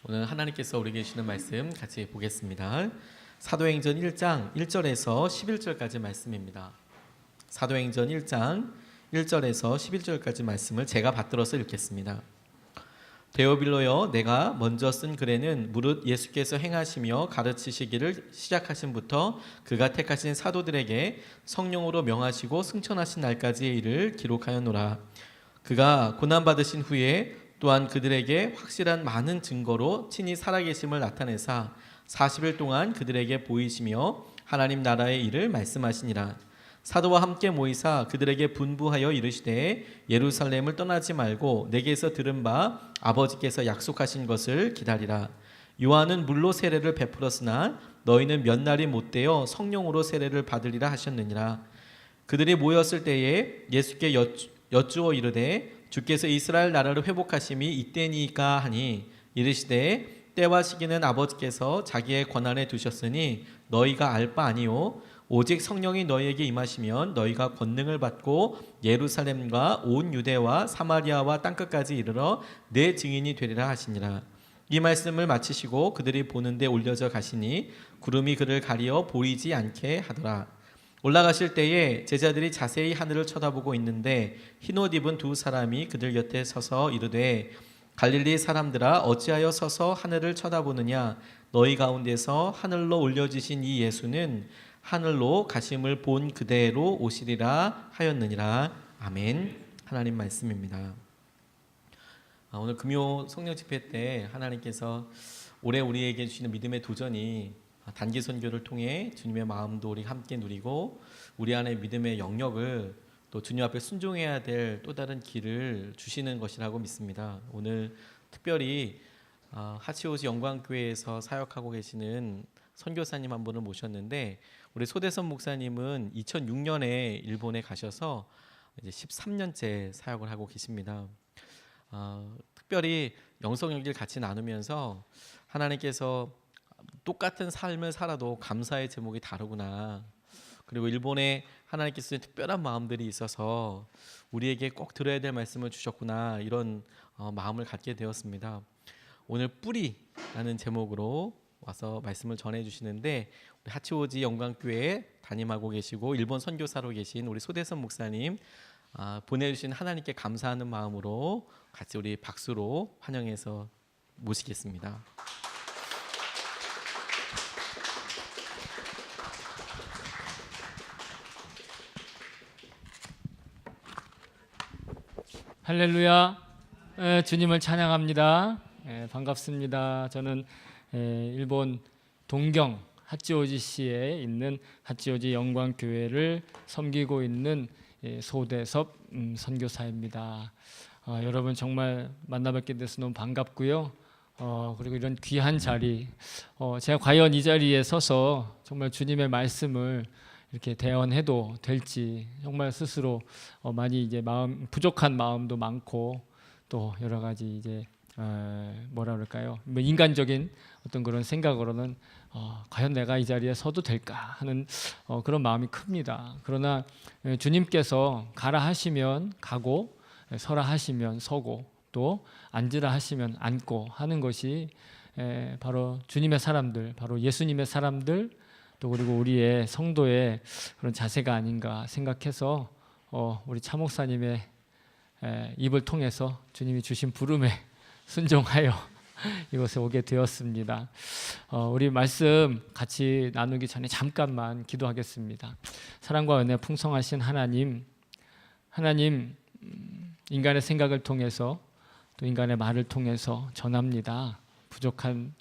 오늘 하나님께서 우리에게 주시는 말씀 같이 보겠습니다. 사도행전 1장 1절에서 11절까지 말씀입니다. 사도행전 1장 1절에서 11절까지 말씀을 제가 받들어서 읽겠습니다. 데오빌로여, 내가 먼저 쓴 글에는 무릇 예수께서 행하시며 가르치시기를 시작하신부터 그가 택하신 사도들에게 성령으로 명하시고 승천하신 날까지의 일을 기록하였노라. 그가 고난받으신 후에 또한 그들에게 확실한 많은 증거로 친히 살아계심을 나타내사 40일 동안 그들에게 보이시며 하나님 나라의 일을 말씀하시니라. 사도와 함께 모이사 그들에게 분부하여 이르시되 예루살렘을 떠나지 말고 내게서 들은 바 아버지께서 약속하신 것을 기다리라. 요한은 물로 세례를 베풀었으나 너희는 몇 날이 못되어 성령으로 세례를 받으리라 하셨느니라. 그들이 모였을 때에 예수께 여쭈어 이르되 주께서 이스라엘 나라를 회복하심이 이때니까 하니 이르시되 때와 시기는 아버지께서 자기의 권한에 두셨으니 너희가 알 바 아니요 오직 성령이 너희에게 임하시면 너희가 권능을 받고 예루살렘과 온 유대와 사마리아와 땅끝까지 이르러 내 증인이 되리라 하시니라. 이 말씀을 마치시고 그들이 보는데 올려져 가시니 구름이 그를 가리어 보이지 않게 하더라. 올라가실 때에 제자들이 자세히 하늘을 쳐다보고 있는데 흰옷 입은 두 사람이 그들 곁에 서서 이르되 갈릴리 사람들아 어찌하여 서서 하늘을 쳐다보느냐. 너희 가운데서 하늘로 올려지신 이 예수는 하늘로 가심을 본 그대로 오시리라 하였느니라. 아멘. 하나님 말씀입니다. 오늘 금요 성령 집회 때 하나님께서 올해 우리에게 주시는 믿음의 도전이 단기 선교를 통해 주님의 마음도 우리 함께 누리고 우리 안에 믿음의 영역을 또 주님 앞에 순종해야 될 또 다른 길을 주시는 것이라고 믿습니다. 오늘 특별히 하치오지 영광교회에서 사역하고 계시는 선교사님 한 분을 모셨는데 우리 소대선 목사님은 2006년에 일본에 가셔서 이제 13년째 사역을 하고 계십니다. 특별히 영성연기를 같이 나누면서 하나님께서 똑같은 삶을 살아도 감사의 제목이 다르구나. 그리고 일본에 하나님께서 특별한 마음들이 있어서 우리에게 꼭 들어야 될 말씀을 주셨구나. 이런 마음을 갖게 되었습니다. 오늘 뿌리라는 제목으로 와서 말씀을 전해주시는데 우리 하치오지 영광교회에 담임하고 계시고 일본 선교사로 계신 우리 소대선 목사님 보내주신 하나님께 감사하는 마음으로 같이 우리 박수로 환영해서 모시겠습니다. 할렐루야. 주님을 찬양합니다. 반갑습니다. 저는 일본 동경 하치오지시에 있는 하치오지 영광교회를 섬기고 있는 소대섭 선교사입니다. 여러분 정말 만나뵙게 돼서 너무 반갑고요. 그리고 이런 귀한 자리, 제가 과연 이 자리에 서서 정말 주님의 말씀을 이렇게 대언해도 될지 정말 스스로 많이 이제 부족한 마음도 많고 또 여러 가지 이제 뭐라 그럴까요? 뭐 인간적인 어떤 그런 생각으로는 과연 내가 이 자리에 서도 될까 하는 그런 마음이 큽니다. 그러나 주님께서 가라 하시면 가고 서라 하시면 서고 또 앉으라 하시면 앉고 하는 것이 바로 주님의 사람들, 바로 예수님의 사람들 또 그리고 우리의 성도의 그런 자세가 아닌가 생각해서 우리 차 목사님의 입을 통해서 주님이 주신 부름에 순종하여 이곳에 오게 되었습니다. 우리 말씀 같이 나누기 전에 잠깐만 기도하겠습니다. 사랑과 은혜 풍성하신 하나님 인간의 생각을 통해서 또 인간의 말을 통해서 전합니다. 부족한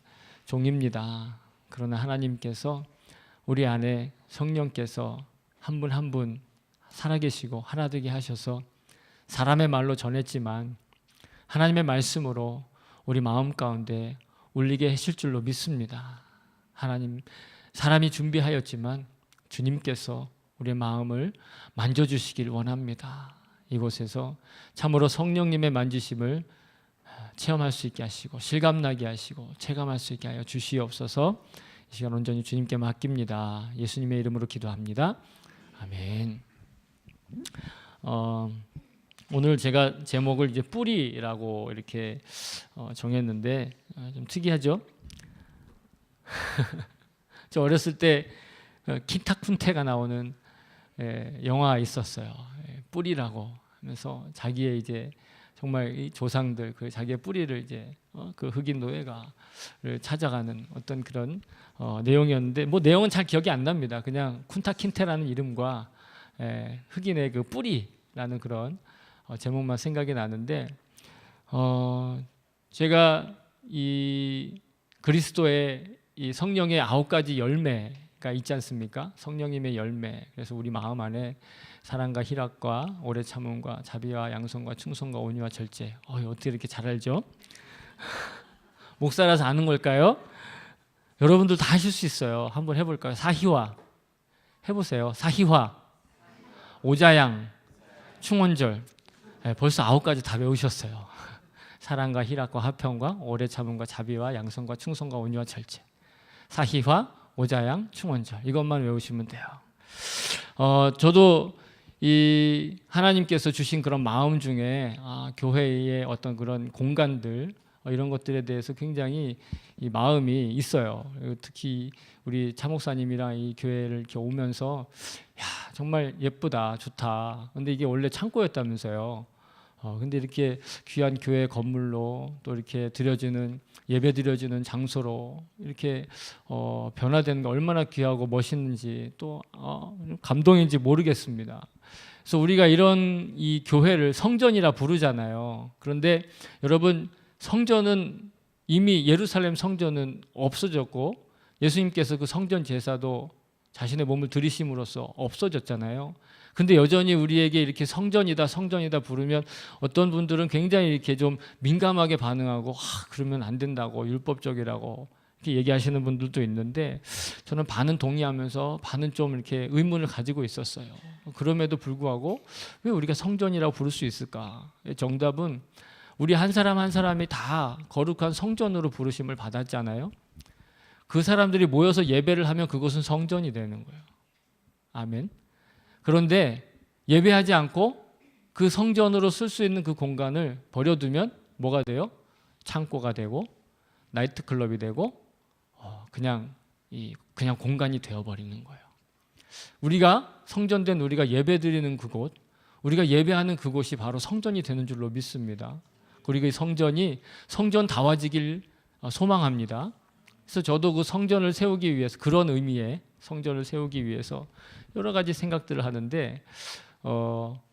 종입니다. 그러나 하나님께서 우리 안에 성령께서 한 분 한 분 살아계시고 하나 되게 하셔서 사람의 말로 전했지만 하나님의 말씀으로 우리 마음 가운데 울리게 하실 줄로 믿습니다. 하나님, 사람이 준비하였지만 주님께서 우리의 마음을 만져주시길 원합니다. 이곳에서 참으로 성령님의 만지심을 체험할 수 있게 하시고 실감나게 하시고 체감할 수 있게 하여 주시옵소서. 이 시간 온전히 주님께 맡깁니다. 예수님의 이름으로 기도합니다. 아멘. 오늘 제가 제목을 이제 뿌리라고 이렇게 정했는데 좀 특이하죠? 저 어렸을 때 키타쿤테가 나오는 영화 있었어요. 뿌리라고 하면서 자기의 이제 정말 이 조상들 그 자기의 뿌리를 이제 그 흑인 노예가를 찾아가는 어떤 그런 내용이었는데 뭐 내용은 잘 기억이 안 납니다. 그냥 쿤타킨테라는 이름과 흑인의 그 뿌리라는 그런 제목만 생각이 나는데 제가 이 그리스도의 이 성령의 9가지 열매가 있지 않습니까? 성령님의 열매. 그래서 우리 마음 안에 사랑과 희락과 오래 참음과 자비와 양선과 충성과 온유와 절제. 어떻게 이렇게 잘 알죠? 목사라서 아는 걸까요? 여러분들 다 하실 수 있어요. 한번 해볼까요? 사희화 해보세요. 사희화, 오자양, 충원절. 벌써 9가지 다 외우셨어요. 사랑과 희락과 화평과 오래 참음과 자비와 양선과 충성과 온유와 절제. 사희화, 오자양, 충원절. 이것만 외우시면 돼요. 저도 이 하나님께서 주신 그런 마음 중에 교회의 어떤 그런 공간들 이런 것들에 대해서 굉장히 이 마음이 있어요. 특히 우리 차 목사님이랑 이 교회를 이렇게 오면서 정말 예쁘다, 좋다. 근데 이게 원래 창고였다면서요. 근데 이렇게 귀한 교회 건물로 또 이렇게 드려지는 예배 드려지는 장소로 이렇게 변화되는 게 얼마나 귀하고 멋있는지 또 감동인지 모르겠습니다. 그래서 우리가 이런 이 교회를 성전이라 부르잖아요. 그런데 여러분 성전은 이미 예루살렘 성전은 없어졌고 예수님께서 그 성전 제사도 자신의 몸을 들이심으로써 없어졌잖아요. 근데 여전히 우리에게 이렇게 성전이다 성전이다 부르면 어떤 분들은 굉장히 이렇게 좀 민감하게 반응하고 그러면 안 된다고 율법적이라고 이렇게 얘기하시는 분들도 있는데 저는 반은 동의하면서 반은 좀 이렇게 의문을 가지고 있었어요. 그럼에도 불구하고 왜 우리가 성전이라고 부를 수 있을까? 정답은 우리 한 사람 한 사람이 다 거룩한 성전으로 부르심을 받았잖아요. 그 사람들이 모여서 예배를 하면 그것은 성전이 되는 거예요. 아멘. 그런데 예배하지 않고 그 성전으로 쓸 수 있는 그 공간을 버려두면 뭐가 돼요? 창고가 되고 나이트클럽이 되고 그냥 공간이 되어버리는 거예요. 우리가 성전된 우리가 예배드리는 그곳, 우리가 예배하는 그곳이 바로 성전이 되는 줄로 믿습니다. 그리고 이 성전이 성전다워지길 소망합니다. 그래서 저도 그 성전을 세우기 위해서 그런 의미의 성전을 세우기 위해서 여러 가지 생각들을 하는데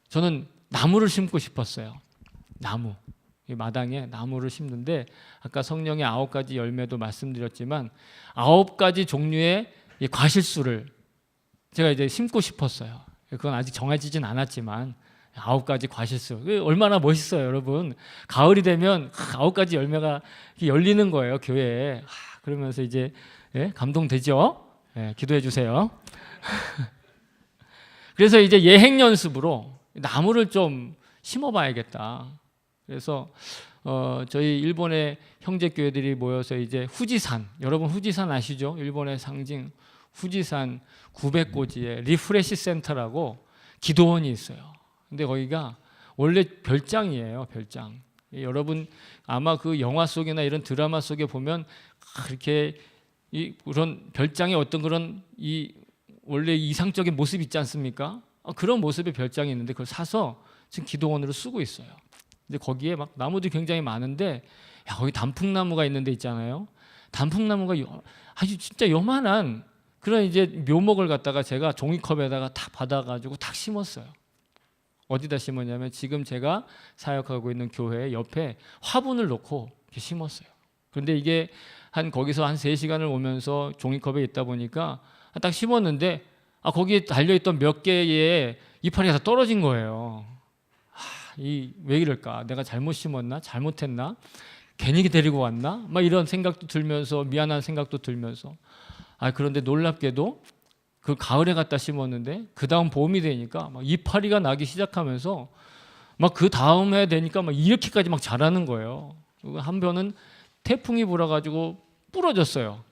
저는 나무를 심고 싶었어요. 나무. 이 마당에 나무를 심는데 아까 성령의 9가지 열매도 말씀드렸지만 9가지 종류의 이 과실수를 제가 이제 심고 싶었어요. 그건 아직 정해지진 않았지만 9가지 과실수. 얼마나 멋있어요, 여러분. 가을이 되면 9가지 열매가 열리는 거예요, 교회에. 그러면서 이제 감동되죠? 기도해 주세요. 그래서 이제 예행 연습으로 나무를 좀 심어봐야겠다. 그래서 저희 일본의 형제 교회들이 모여서 이제 후지산, 여러분 후지산 아시죠? 일본의 상징 후지산 900고지에 리프레시 센터라고 기도원이 있어요. 근데 거기가 원래 별장이에요, 별장. 여러분 아마 그 영화 속이나 이런 드라마 속에 보면 그렇게 그런 별장의 어떤 그런 원래 이상적인 모습 있지 않습니까? 그런 모습의 별장이 있는데 그걸 사서 지금 기도원으로 쓰고 있어요. 근데 거기에 막 나무들이 굉장히 많은데 거기 단풍나무가 있는 데 있잖아요. 단풍나무가 아주 진짜 요만한 그런 이제 묘목을 갖다가 제가 종이컵에다가 탁 받아가지고 탁 심었어요. 어디다 심었냐면 지금 제가 사역하고 있는 교회 옆에 화분을 놓고 이렇게 심었어요. 그런데 이게 거기서 한 3시간을 오면서 종이컵에 있다 보니까 딱 심었는데 거기에 달려있던 몇 개의 이파리가 다 떨어진 거예요. 왜 이럴까? 내가 잘못 심었나? 잘못했나? 괜히 데리고 왔나? 막 이런 생각도 들면서 미안한 생각도 들면서 그런데 놀랍게도 그 가을에 갖다 심었는데 그 다음 봄이 되니까 막 이파리가 나기 시작하면서 막 그 다음 해 되니까 막 이렇게까지 막 자라는 거예요. 한 변은 태풍이 불어가지고 부러졌어요.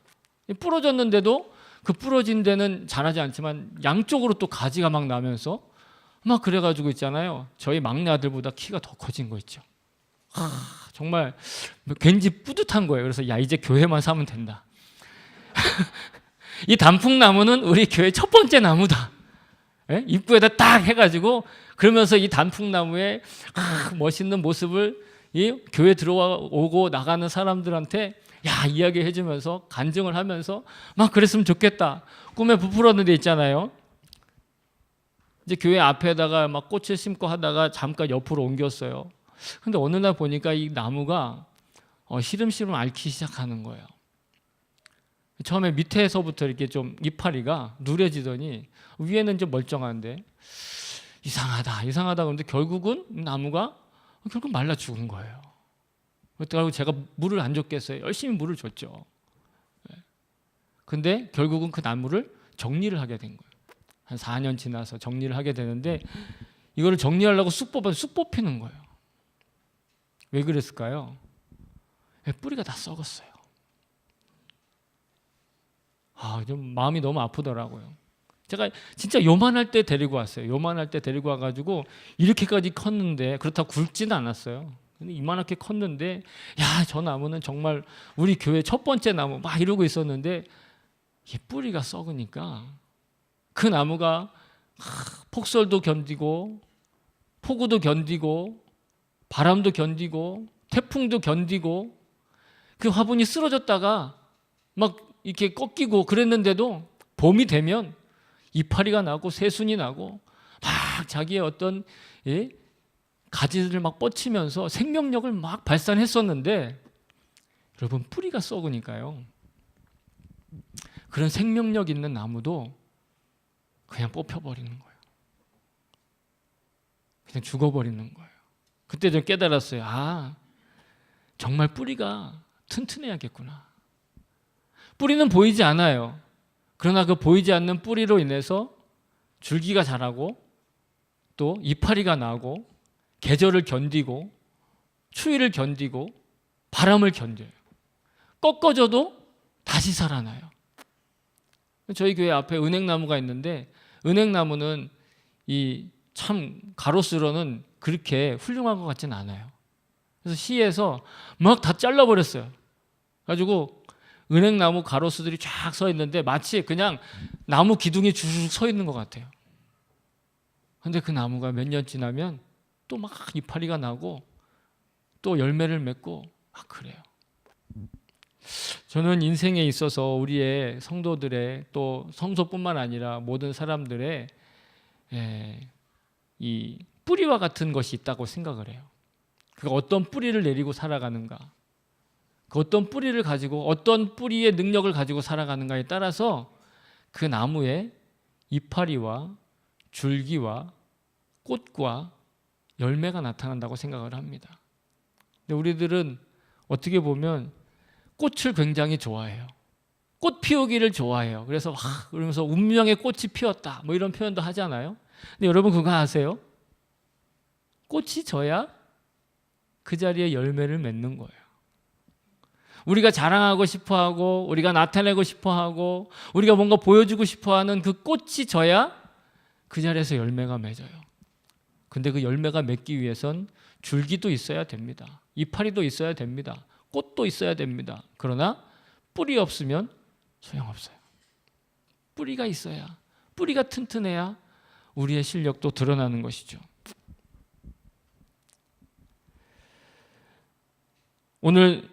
부러졌는데도 그 부러진 데는 자라지 않지만 양쪽으로 또 가지가 막 나면서 막 그래가지고 있잖아요. 저희 막내 아들보다 키가 더 커진 거 있죠. 정말 왠지 뿌듯한 거예요. 그래서 야, 이제 교회만 사면 된다. 이 단풍나무는 우리 교회 첫 번째 나무다. 예? 입구에다 딱 해가지고 그러면서 이 단풍나무의 멋있는 모습을 이 교회 들어오고 나가는 사람들한테 야, 이야기해주면서 간증을 하면서 막 그랬으면 좋겠다. 꿈에 부풀었는 데 있잖아요. 이제 교회 앞에다가 막 꽃을 심고 하다가 잠깐 옆으로 옮겼어요. 근데 어느 날 보니까 이 나무가 시름시름 앓기 시작하는 거예요. 처음에 밑에서부터 이렇게 좀 이파리가 누래지더니 위에는 좀 멀쩡한데 이상하다 그런데 결국은 나무가 결국 말라 죽은 거예요. 그래서 제가 물을 안 줬겠어요. 열심히 물을 줬죠. 근데 결국은 그 나무를 정리를 하게 된 거예요. 한 4년 지나서 정리를 하게 되는데 이거를 정리하려고 쑥 뽑히는 거예요. 왜 그랬을까요? 뿌리가 다 썩었어요. 좀 마음이 너무 아프더라고요. 제가 진짜 요만할 때 데리고 왔어요. 요만할 때 데리고 와가지고 이렇게까지 컸는데 그렇다고 굵지는 않았어요. 근데 이만하게 컸는데 야, 저 나무는 정말 우리 교회 첫 번째 나무 막 이러고 있었는데 이게 뿌리가 썩으니까 그 나무가 폭설도 견디고 폭우도 견디고 바람도 견디고 태풍도 견디고 그 화분이 쓰러졌다가 막 이렇게 꺾이고 그랬는데도 봄이 되면 이파리가 나고 새순이 나고 막 자기의 어떤 가지를 막 뻗치면서 생명력을 막 발산했었는데 여러분 뿌리가 썩으니까요. 그런 생명력 있는 나무도 그냥 뽑혀버리는 거예요. 그냥 죽어버리는 거예요. 그때 좀 깨달았어요. 정말 뿌리가 튼튼해야겠구나. 뿌리는 보이지 않아요. 그러나 그 보이지 않는 뿌리로 인해서 줄기가 자라고 또 이파리가 나고 계절을 견디고 추위를 견디고 바람을 견뎌요. 꺾어져도 다시 살아나요. 저희 교회 앞에 은행나무가 있는데 은행나무는 이 참 가로수로는 그렇게 훌륭한 것 같지는 않아요. 그래서 시에서 막 다 잘라버렸어요. 가지고 은행나무 가로수들이 쫙 서 있는데 마치 그냥 나무 기둥이 쭉 서 있는 것 같아요. 근데 그 나무가 몇 년 지나면 또 막 이파리가 나고 또 열매를 맺고 막 그래요. 저는 인생에 있어서 우리의 성도들의 또 성소뿐만 아니라 모든 사람들의 이 뿌리와 같은 것이 있다고 생각을 해요. 그 어떤 뿌리를 내리고 살아가는가, 그 어떤 뿌리를 가지고 어떤 뿌리의 능력을 가지고 살아가는가에 따라서 그 나무의 이파리와 줄기와 꽃과 열매가 나타난다고 생각을 합니다. 근데 우리들은 어떻게 보면 꽃을 굉장히 좋아해요. 꽃 피우기를 좋아해요. 그래서 그러면서 운명의 꽃이 피었다 뭐 이런 표현도 하잖아요. 근데 여러분 그거 아세요? 꽃이 져야 그 자리에 열매를 맺는 거예요. 우리가 자랑하고 싶어하고 우리가 나타내고 싶어하고 우리가 뭔가 보여주고 싶어하는 그 꽃이 져야 그 자리에서 열매가 맺어요. 근데 그 열매가 맺기 위해선 줄기도 있어야 됩니다. 이파리도 있어야 됩니다. 꽃도 있어야 됩니다. 그러나 뿌리 없으면 소용없어요. 뿌리가 있어야, 뿌리가 튼튼해야 우리의 실력도 드러나는 것이죠. 오늘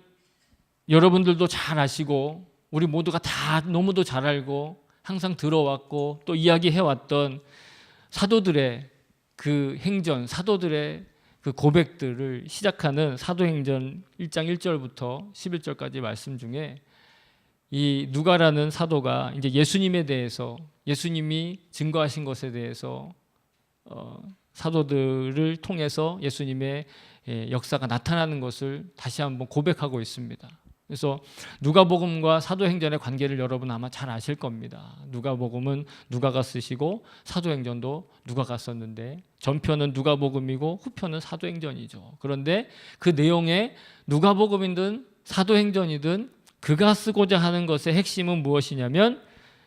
여러분들도 잘 아시고 우리 모두가 다 너무도 잘 알고 항상 들어왔고 또 이야기해왔던 사도들의 그 행전, 사도들의 그 고백들을 시작하는 사도행전 1장 1절부터 11절까지 말씀 중에 이 누가라는 사도가 이제 예수님에 대해서 예수님이 증거하신 것에 대해서 사도들을 통해서 예수님의 역사가 나타나는 것을 다시 한번 고백하고 있습니다. 그래서 누가복음과 사도행전의 관계를 여러분 아마 잘 아실 겁니다. 누가복음은 누가가 쓰시고 사도행전도 누가가 썼는데 전편은 누가복음이고 후편은 사도행전이죠. 그런데 그 내용에 누가복음이든 사도행전이든 그가 쓰고자 하는 것의 핵심은 무엇이냐면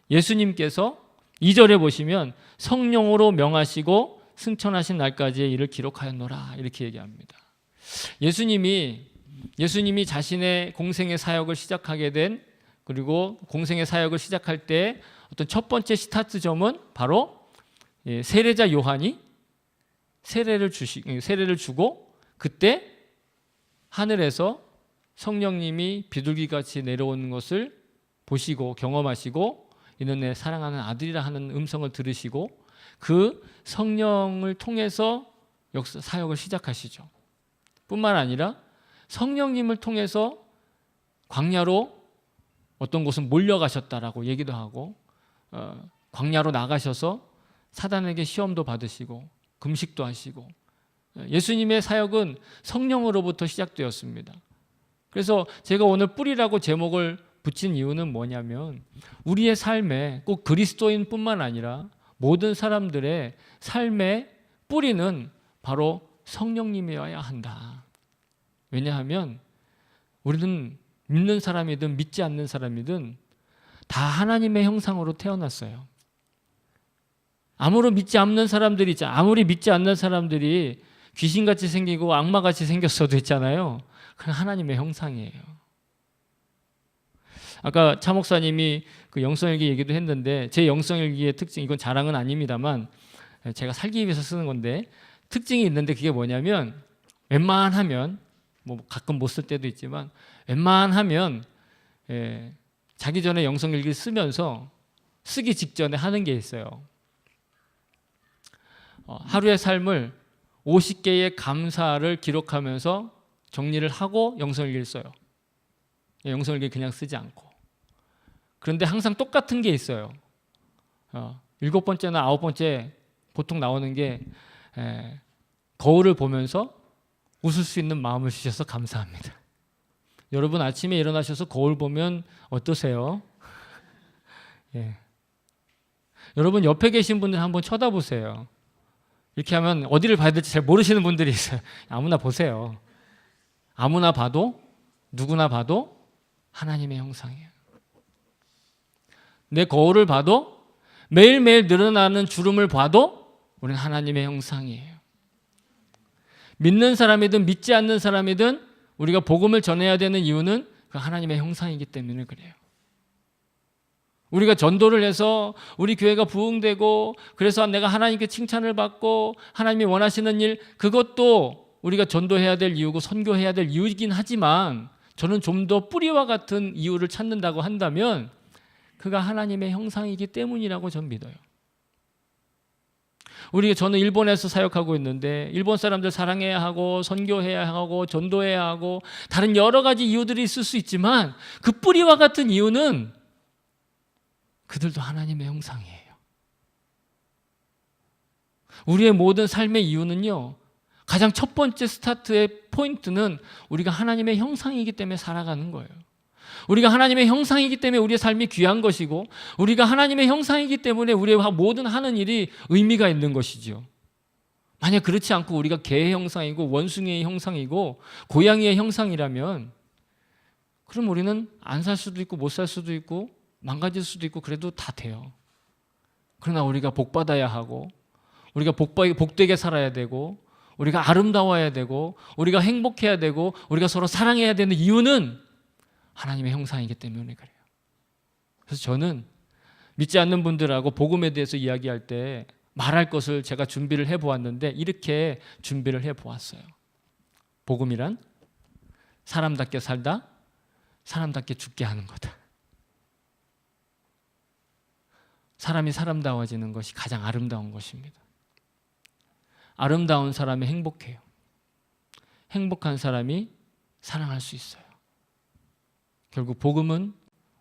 예수님께서 2절에 보시면 성령으로 명하시고 승천하신 날까지의 일을 기록하였노라 이렇게 얘기합니다. 예수님이 자신의 공생의 사역을 시작하게 된, 그리고 공생의 사역을 시작할 때 어떤 첫 번째 스타트점은 바로 세례자 요한이 세례를 주고, 그때 하늘에서 성령님이 비둘기같이 내려오는 것을 보시고 경험하시고, 이는 내 사랑하는 아들이라 하는 음성을 들으시고, 그 성령을 통해서 사역을 시작하시죠. 뿐만 아니라 성령님을 통해서 광야로 어떤 곳은 몰려가셨다라고 얘기도 하고, 광야로 나가셔서 사단에게 시험도 받으시고 금식도 하시고, 예수님의 사역은 성령으로부터 시작되었습니다. 그래서 제가 오늘 뿌리라고 제목을 붙인 이유는 뭐냐면, 우리의 삶에 꼭 그리스도인뿐만 아니라 모든 사람들의 삶의 뿌리는 바로 성령님이어야 한다. 왜냐하면 우리는 믿는 사람이든 믿지 않는 사람이든 다 하나님의 형상으로 태어났어요. 아무리 믿지 않는 사람들이 귀신같이 생기고 악마같이 생겼어도 있잖아요. 그건 하나님의 형상이에요. 아까 차 목사님이 그 영성일기 얘기도 했는데, 제 영성일기의 특징, 이건 자랑은 아닙니다만 제가 살기 위해서 쓰는 건데 특징이 있는데, 그게 뭐냐면 웬만하면, 뭐 가끔 못 쓸 때도 있지만 웬만하면 자기 전에 영성일기를 쓰면서 쓰기 직전에 하는 게 있어요. 하루의 삶을 50개의 감사를 기록하면서 정리를 하고 영성일기를 써요. 영성일기 그냥 쓰지 않고. 그런데 항상 똑같은 게 있어요. 7번째나 9번째 보통 나오는 게, 거울을 보면서 웃을 수 있는 마음을 주셔서 감사합니다. 여러분 아침에 일어나셔서 거울 보면 어떠세요? 예. 여러분 옆에 계신 분들 한번 쳐다보세요. 이렇게 하면 어디를 봐야 될지 잘 모르시는 분들이 있어요. 아무나 보세요. 아무나 봐도, 누구나 봐도 하나님의 형상이에요. 내 거울을 봐도, 매일매일 늘어나는 주름을 봐도 우리는 하나님의 형상이에요. 믿는 사람이든 믿지 않는 사람이든 우리가 복음을 전해야 되는 이유는 그 하나님의 형상이기 때문에 그래요. 우리가 전도를 해서 우리 교회가 부흥되고, 그래서 내가 하나님께 칭찬을 받고 하나님이 원하시는 일, 그것도 우리가 전도해야 될 이유고 선교해야 될 이유이긴 하지만, 저는 좀 더 뿌리와 같은 이유를 찾는다고 한다면 그가 하나님의 형상이기 때문이라고 저는 믿어요. 저는 일본에서 사역하고 있는데, 일본 사람들 사랑해야 하고 선교해야 하고 전도해야 하고 다른 여러 가지 이유들이 있을 수 있지만, 그 뿌리와 같은 이유는 그들도 하나님의 형상이에요. 우리의 모든 삶의 이유는요, 가장 첫 번째 스타트의 포인트는 우리가 하나님의 형상이기 때문에 살아가는 거예요. 우리가 하나님의 형상이기 때문에 우리의 삶이 귀한 것이고, 우리가 하나님의 형상이기 때문에 우리의 모든 하는 일이 의미가 있는 것이죠. 만약 그렇지 않고 우리가 개의 형상이고 원숭이의 형상이고 고양이의 형상이라면, 그럼 우리는 안 살 수도 있고 못 살 수도 있고 망가질 수도 있고 그래도 다 돼요. 그러나 우리가 복받아야 하고, 우리가 복되게 살아야 되고, 우리가 아름다워야 되고, 우리가 행복해야 되고, 우리가 서로 사랑해야 되는 이유는 하나님의 형상이기 때문에 그래요. 그래서 저는 믿지 않는 분들하고 복음에 대해서 이야기할 때 말할 것을 제가 준비를 해보았는데, 이렇게 준비를 해보았어요. 복음이란 사람답게 살다 사람답게 죽게 하는 거다. 사람이 사람다워지는 것이 가장 아름다운 것입니다. 아름다운 사람이 행복해요. 행복한 사람이 사랑할 수 있어요. 결국 복음은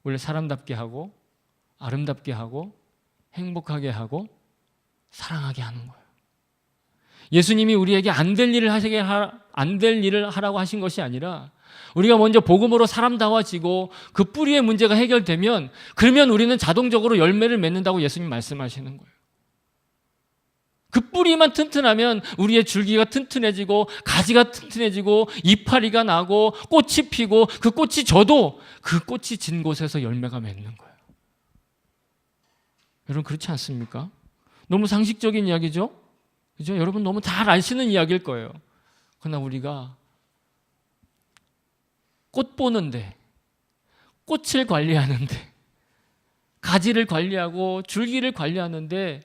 원래 사람답게 하고 아름답게 하고 행복하게 하고 사랑하게 하는 거예요. 예수님이 우리에게 안 될 일을 하라고 하신 것이 아니라, 우리가 먼저 복음으로 사람다워지고 그 뿌리의 문제가 해결되면, 그러면 우리는 자동적으로 열매를 맺는다고 예수님 말씀하시는 거예요. 그 뿌리만 튼튼하면 우리의 줄기가 튼튼해지고 가지가 튼튼해지고 이파리가 나고 꽃이 피고, 그 꽃이 져도 그 꽃이 진 곳에서 열매가 맺는 거예요. 여러분 그렇지 않습니까? 너무 상식적인 이야기죠? 그죠? 여러분 너무 잘 아시는 이야기일 거예요. 그러나 우리가 꽃 보는데, 꽃을 관리하는데, 가지를 관리하고 줄기를 관리하는데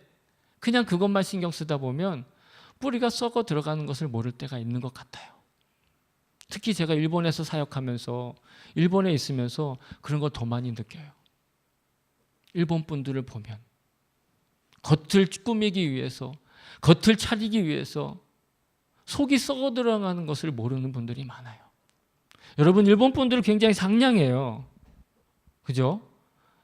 그냥 그것만 신경 쓰다 보면 뿌리가 썩어 들어가는 것을 모를 때가 있는 것 같아요. 특히 제가 일본에서 사역하면서, 일본에 있으면서 그런 걸 더 많이 느껴요. 일본 분들을 보면 겉을 꾸미기 위해서, 겉을 차리기 위해서 속이 썩어 들어가는 것을 모르는 분들이 많아요. 여러분, 일본 분들은 굉장히 상냥해요. 그죠?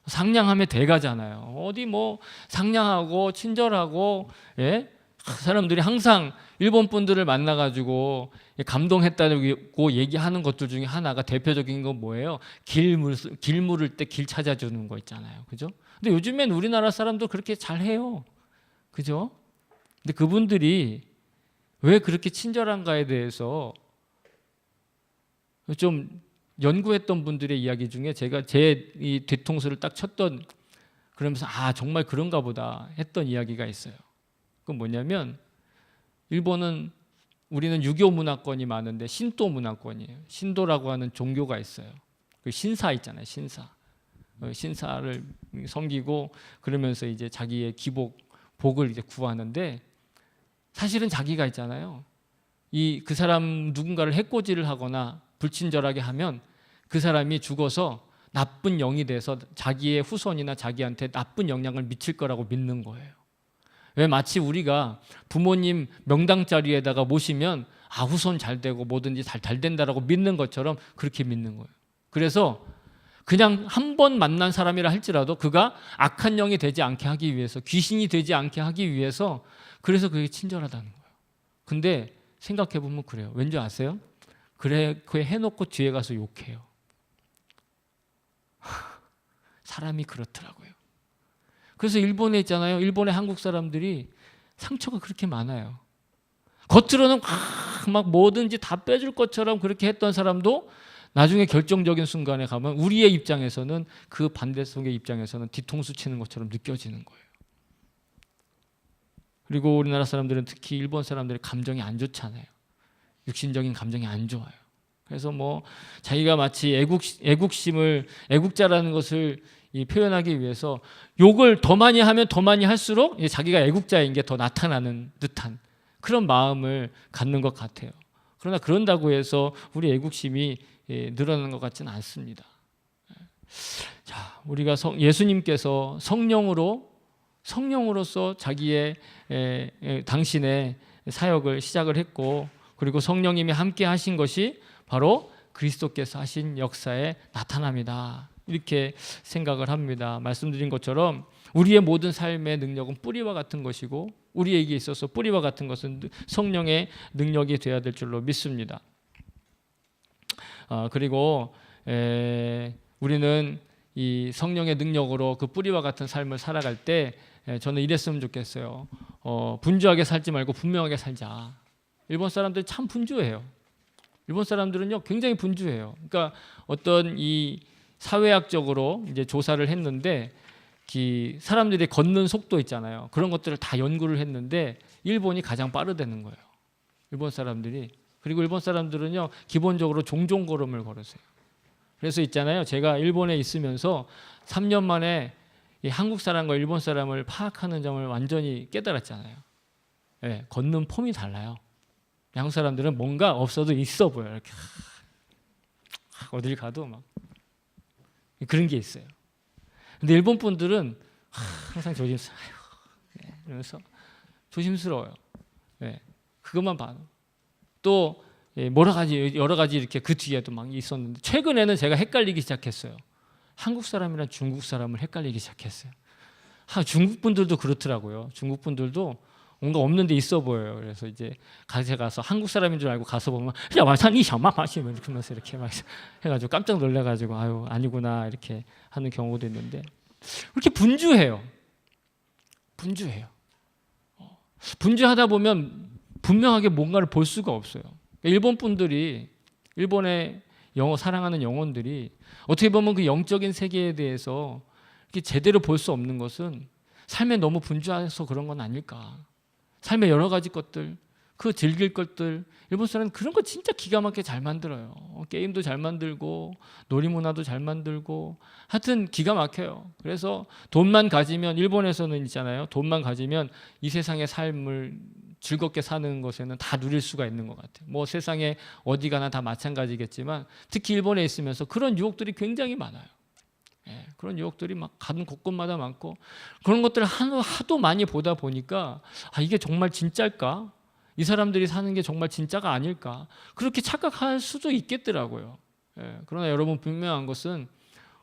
상냥하면 대가잖아요. 어디 뭐 상냥하고 친절하고, 예? 사람들이 항상 일본 분들을 만나가지고 감동했다고 얘기하는 것들 중에 하나가, 대표적인 건 뭐예요? 길 물을 때 길 찾아주는 거 있잖아요. 그죠? 근데 요즘엔 우리나라 사람도 그렇게 잘해요. 그죠? 근데 그분들이 왜 그렇게 친절한가에 대해서 좀 연구했던 분들의 이야기 중에 제가 제 이 뒤통수를 딱 쳤던, 그러면서 아 정말 그런가 보다 했던 이야기가 있어요. 그건 뭐냐면, 우리는 유교 문화권이 많은데 신도 문화권이에요. 신도라고 하는 종교가 있어요. 그 신사 있잖아요. 신사를 섬기고 그러면서 이제 자기의 복을 이제 구하는데, 사실은 자기가 있잖아요. 그 사람 누군가를 해코지를 하거나 불친절하게 하면 그 사람이 죽어서 나쁜 영이 돼서 자기의 후손이나 자기한테 나쁜 영향을 미칠 거라고 믿는 거예요. 왜 마치 우리가 부모님 명당 자리에다가 모시면 후손 잘 되고 뭐든지 잘 된다라고 믿는 것처럼 그렇게 믿는 거예요. 그래서 그냥 한 번 만난 사람이라 할지라도 그가 악한 영이 되지 않게 하기 위해서, 귀신이 되지 않게 하기 위해서, 그래서 그게 친절하다는 거예요. 근데 생각해 보면 그래요. 왠지 아세요? 그래, 그게 해놓고 뒤에 가서 욕해요. 사람이 그렇더라고요. 그래서 일본에 있잖아요. 일본의 한국 사람들이 상처가 그렇게 많아요. 겉으로는 막 뭐든지 다 빼줄 것처럼 그렇게 했던 사람도 나중에 결정적인 순간에 가면 우리의 입장에서는, 그 반대쪽의 입장에서는 뒤통수 치는 것처럼 느껴지는 거예요. 그리고 우리나라 사람들은 특히 일본 사람들의 감정이 안 좋잖아요. 육신적인 감정이 안 좋아요. 그래서 뭐 자기가 마치 애국자라는 것을 표현하기 위해서 욕을 더 많이 하면 더 많이 할수록 자기가 애국자인 게 더 나타나는 듯한 그런 마음을 갖는 것 같아요. 그러나 그런다고 해서 우리 애국심이 늘어나는 것 같지는 않습니다. 자, 우리가 예수님께서 성령으로서 자기의 당신의 사역을 시작을 했고, 그리고 성령님이 함께 하신 것이 바로 그리스도께서 하신 역사의 나타남이다, 이렇게 생각을 합니다. 말씀드린 것처럼 우리의 모든 삶의 능력은 뿌리와 같은 것이고, 우리에게 있어서 뿌리와 같은 것은 성령의 능력이 되어야 될 줄로 믿습니다. 그리고 우리는 이 성령의 능력으로 그 뿌리와 같은 삶을 살아갈 때 저는 이랬으면 좋겠어요. 분주하게 살지 말고 분명하게 살자. 일본 사람들이 참 분주해요. 일본 사람들은요 굉장히 분주해요. 그러니까 어떤 이 사회학적으로 이제 조사를 했는데, 사람들이 걷는 속도 있잖아요. 그런 것들을 다 연구를 했는데 일본이 가장 빠르다는 거예요. 일본 사람들이. 그리고 일본 사람들은요 기본적으로 종종걸음을 걸으세요. 그래서 있잖아요, 제가 일본에 있으면서 3년 만에 이 한국 사람과 일본 사람을 파악하는 점을 완전히 깨달았잖아요. 네, 걷는 폼이 달라요. 한국 사람들은 뭔가 없어도 있어 보여요. 이렇게 어딜 가도 막 그런 게 있어요. 근데 일본 분들은 항상 이러면서 조심스러워요. 네, 그것만 봐도. 또 여러 가지 이렇게 그 뒤에도 막 있었는데, 최근에는 제가 헷갈리기 시작했어요. 한국 사람이랑 중국 사람을 헷갈리기 시작했어요. 중국 분들도 그렇더라고요. 중국 분들도 뭔가 없는데 있어 보여요. 그래서 이제 가서 한국 사람인 줄 알고 가서 보면 야 완산이 셔마마시 이렇게 하면서 이렇게 막 해가지고 깜짝 놀래가지고 아유 아니구나 이렇게 하는 경우도 있는데, 왜 이렇게 분주해요. 분주하다 보면 분명하게 뭔가를 볼 수가 없어요. 일본 분들이, 일본의 사랑하는 영혼들이 어떻게 보면 그 영적인 세계에 대해서 이렇게 제대로 볼 수 없는 것은 삶에 너무 분주해서 그런 건 아닐까. 삶의 여러 가지 것들, 그 즐길 것들, 일본 사람은 그런 거 진짜 기가 막히게 잘 만들어요. 게임도 잘 만들고 놀이문화도 잘 만들고 하여튼 기가 막혀요. 그래서 돈만 가지면, 일본에서는 있잖아요, 돈만 가지면 이 세상의 삶을 즐겁게 사는 것에는 다 누릴 수가 있는 것 같아요. 뭐 세상에 어디 가나 다 마찬가지겠지만 특히 일본에 있으면서 그런 유혹들이 굉장히 많아요. 예, 그런 유혹들이 막 가는 곳곳마다 많고, 그런 것들을 하도 많이 보다 보니까 이게 정말 진짜일까? 이 사람들이 사는 게 정말 진짜가 아닐까? 그렇게 착각할 수도 있겠더라고요. 예, 그러나 여러분, 분명한 것은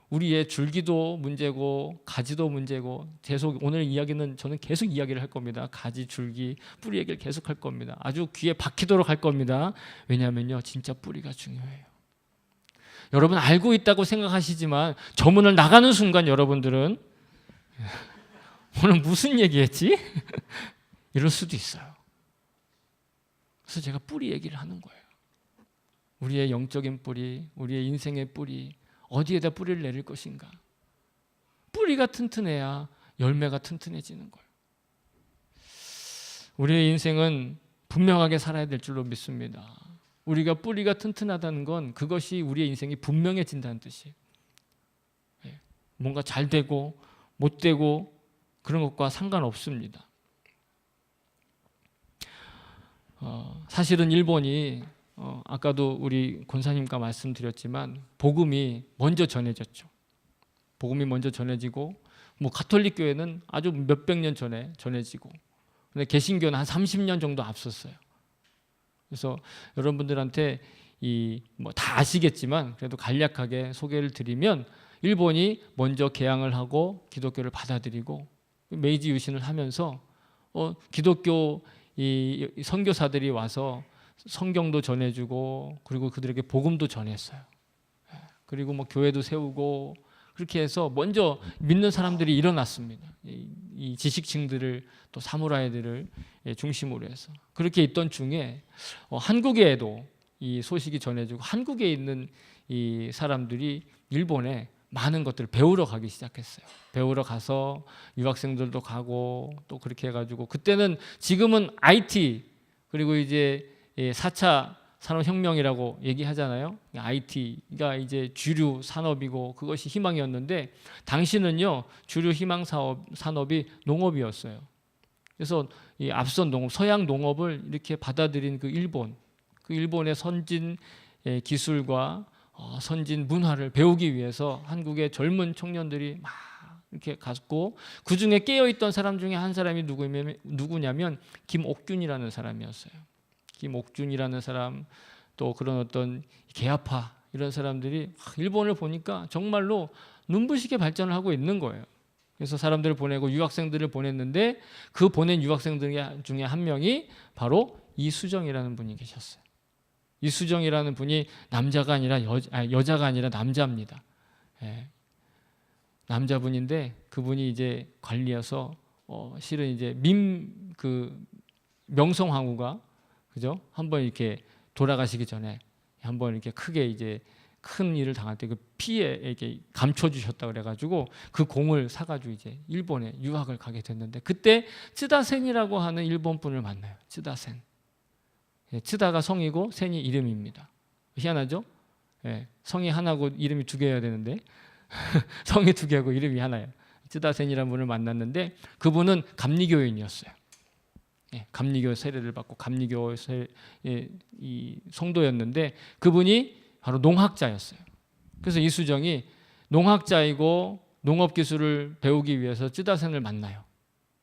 우리의 줄기도 문제고 가지도 문제고, 계속 오늘 이야기는 저는 계속 이야기를 할 겁니다. 가지, 줄기, 뿌리 얘기를 계속 할 겁니다. 아주 귀에 박히도록 할 겁니다. 왜냐하면요, 진짜 뿌리가 중요해요. 여러분 알고 있다고 생각하시지만 저 문을 나가는 순간 여러분들은 오늘 무슨 얘기했지? 이럴 수도 있어요. 그래서 제가 뿌리 얘기를 하는 거예요. 우리의 영적인 뿌리, 우리의 인생의 뿌리, 어디에다 뿌리를 내릴 것인가? 뿌리가 튼튼해야 열매가 튼튼해지는 거예요. 우리의 인생은 분명하게 살아야 될 줄로 믿습니다. 우리가 뿌리가 튼튼하다는 건 그것이 우리의 인생이 분명해진다는 뜻이에요. 뭔가 잘 되고 못 되고 그런 것과 상관없습니다. 사실은 일본이 아까도 우리 권사님과 말씀드렸지만 복음이 먼저 전해졌죠. 복음이 먼저 전해지고, 뭐 가톨릭 교회는 아주 몇백 년 전에 전해지고, 근데 개신교는 한 30년 정도 앞섰어요. 그래서 여러분들한테 뭐 다 아시겠지만 그래도 간략하게 소개를 드리면, 일본이 먼저 개항을 하고 기독교를 받아들이고 메이지 유신을 하면서 기독교 이 선교사들이 와서 성경도 전해주고, 그리고 그들에게 복음도 전했어요. 그리고 뭐 교회도 세우고, 그렇게 해서 먼저 믿는 사람들이 일어났습니다. 이 지식층들을, 또 사무라이들을 중심으로 해서 그렇게 있던 중에 한국에도 이 소식이 전해지고, 한국에 있는 이 사람들이 일본에 많은 것들을 배우러 가기 시작했어요. 배우러 가서 유학생들도 가고, 또 그렇게 해가지고, 그때는 지금은 IT, 그리고 이제 4차 산업혁명이라고 얘기하잖아요. IT가 이제 주류 산업이고 그것이 희망이었는데, 당시는요 주류 희망 산업이 농업이었어요. 그래서 이 앞선 농업, 서양 농업을 이렇게 받아들인 그 일본의 선진 기술과 선진 문화를 배우기 위해서 한국의 젊은 청년들이 막 이렇게 갔고, 그 중에 깨어있던 사람 중에 한 사람이 누구냐면 김옥균이라는 사람이었어요. 김옥균이라는 사람, 또 그런 어떤 개화파, 이런 사람들이 일본을 보니까 정말로 눈부시게 발전을 하고 있는 거예요. 그래서 사람들을 보내고 유학생들을 보냈는데, 그 보낸 유학생들 중에 한 명이 바로 이수정이라는 분이 계셨어요. 이수정이라는 분이 남자가 아니라 여자가 아니라 남자입니다. 남자분인데, 그분이 이제 관리여서 실은 이제 명성황후가, 그죠? 한번 이렇게 돌아가시기 전에 한번 이렇게 크게 이제 큰 일을 당할 때 그 피해 이렇게 감춰주셨다 그래가지고 그 공을 사가지고 이제 일본에 유학을 가게 됐는데, 그때 쯔다센이라고 하는 일본 분을 만나요. 쯔다센. 쯔다가 성이고 센이 이름입니다. 희한하죠? 성이 하나고 이름이 두 개여야 되는데 성이 두 개고 이름이 하나예요. 쯔다센이라는 분을 만났는데, 그분은 감리교인이었어요. 감리교 세례를 받고 감리교 이 성도였는데, 그분이 바로 농학자였어요. 그래서 이수정이 농학자이고 농업 기술을 배우기 위해서 쯔다센을 만나요.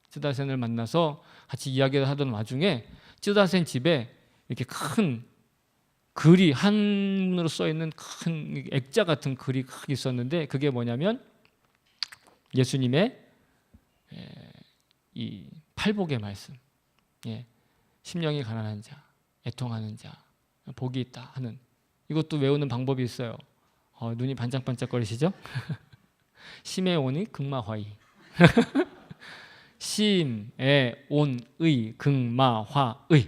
쯔다센을 만나서 같이 이야기를 하던 와중에 쯔다센 집에 이렇게 큰 글이, 한문으로 써 있는 큰 액자 같은 글이 크게 있었는데, 그게 뭐냐면 예수님의 이 팔복의 말씀. 심령이 가난한 자, 애통하는 자, 복이 있다 하는, 이것도 외우는 방법이 있어요. 눈이 반짝반짝거리시죠? 심에 온의 극마화의 심에 온의 극마화의,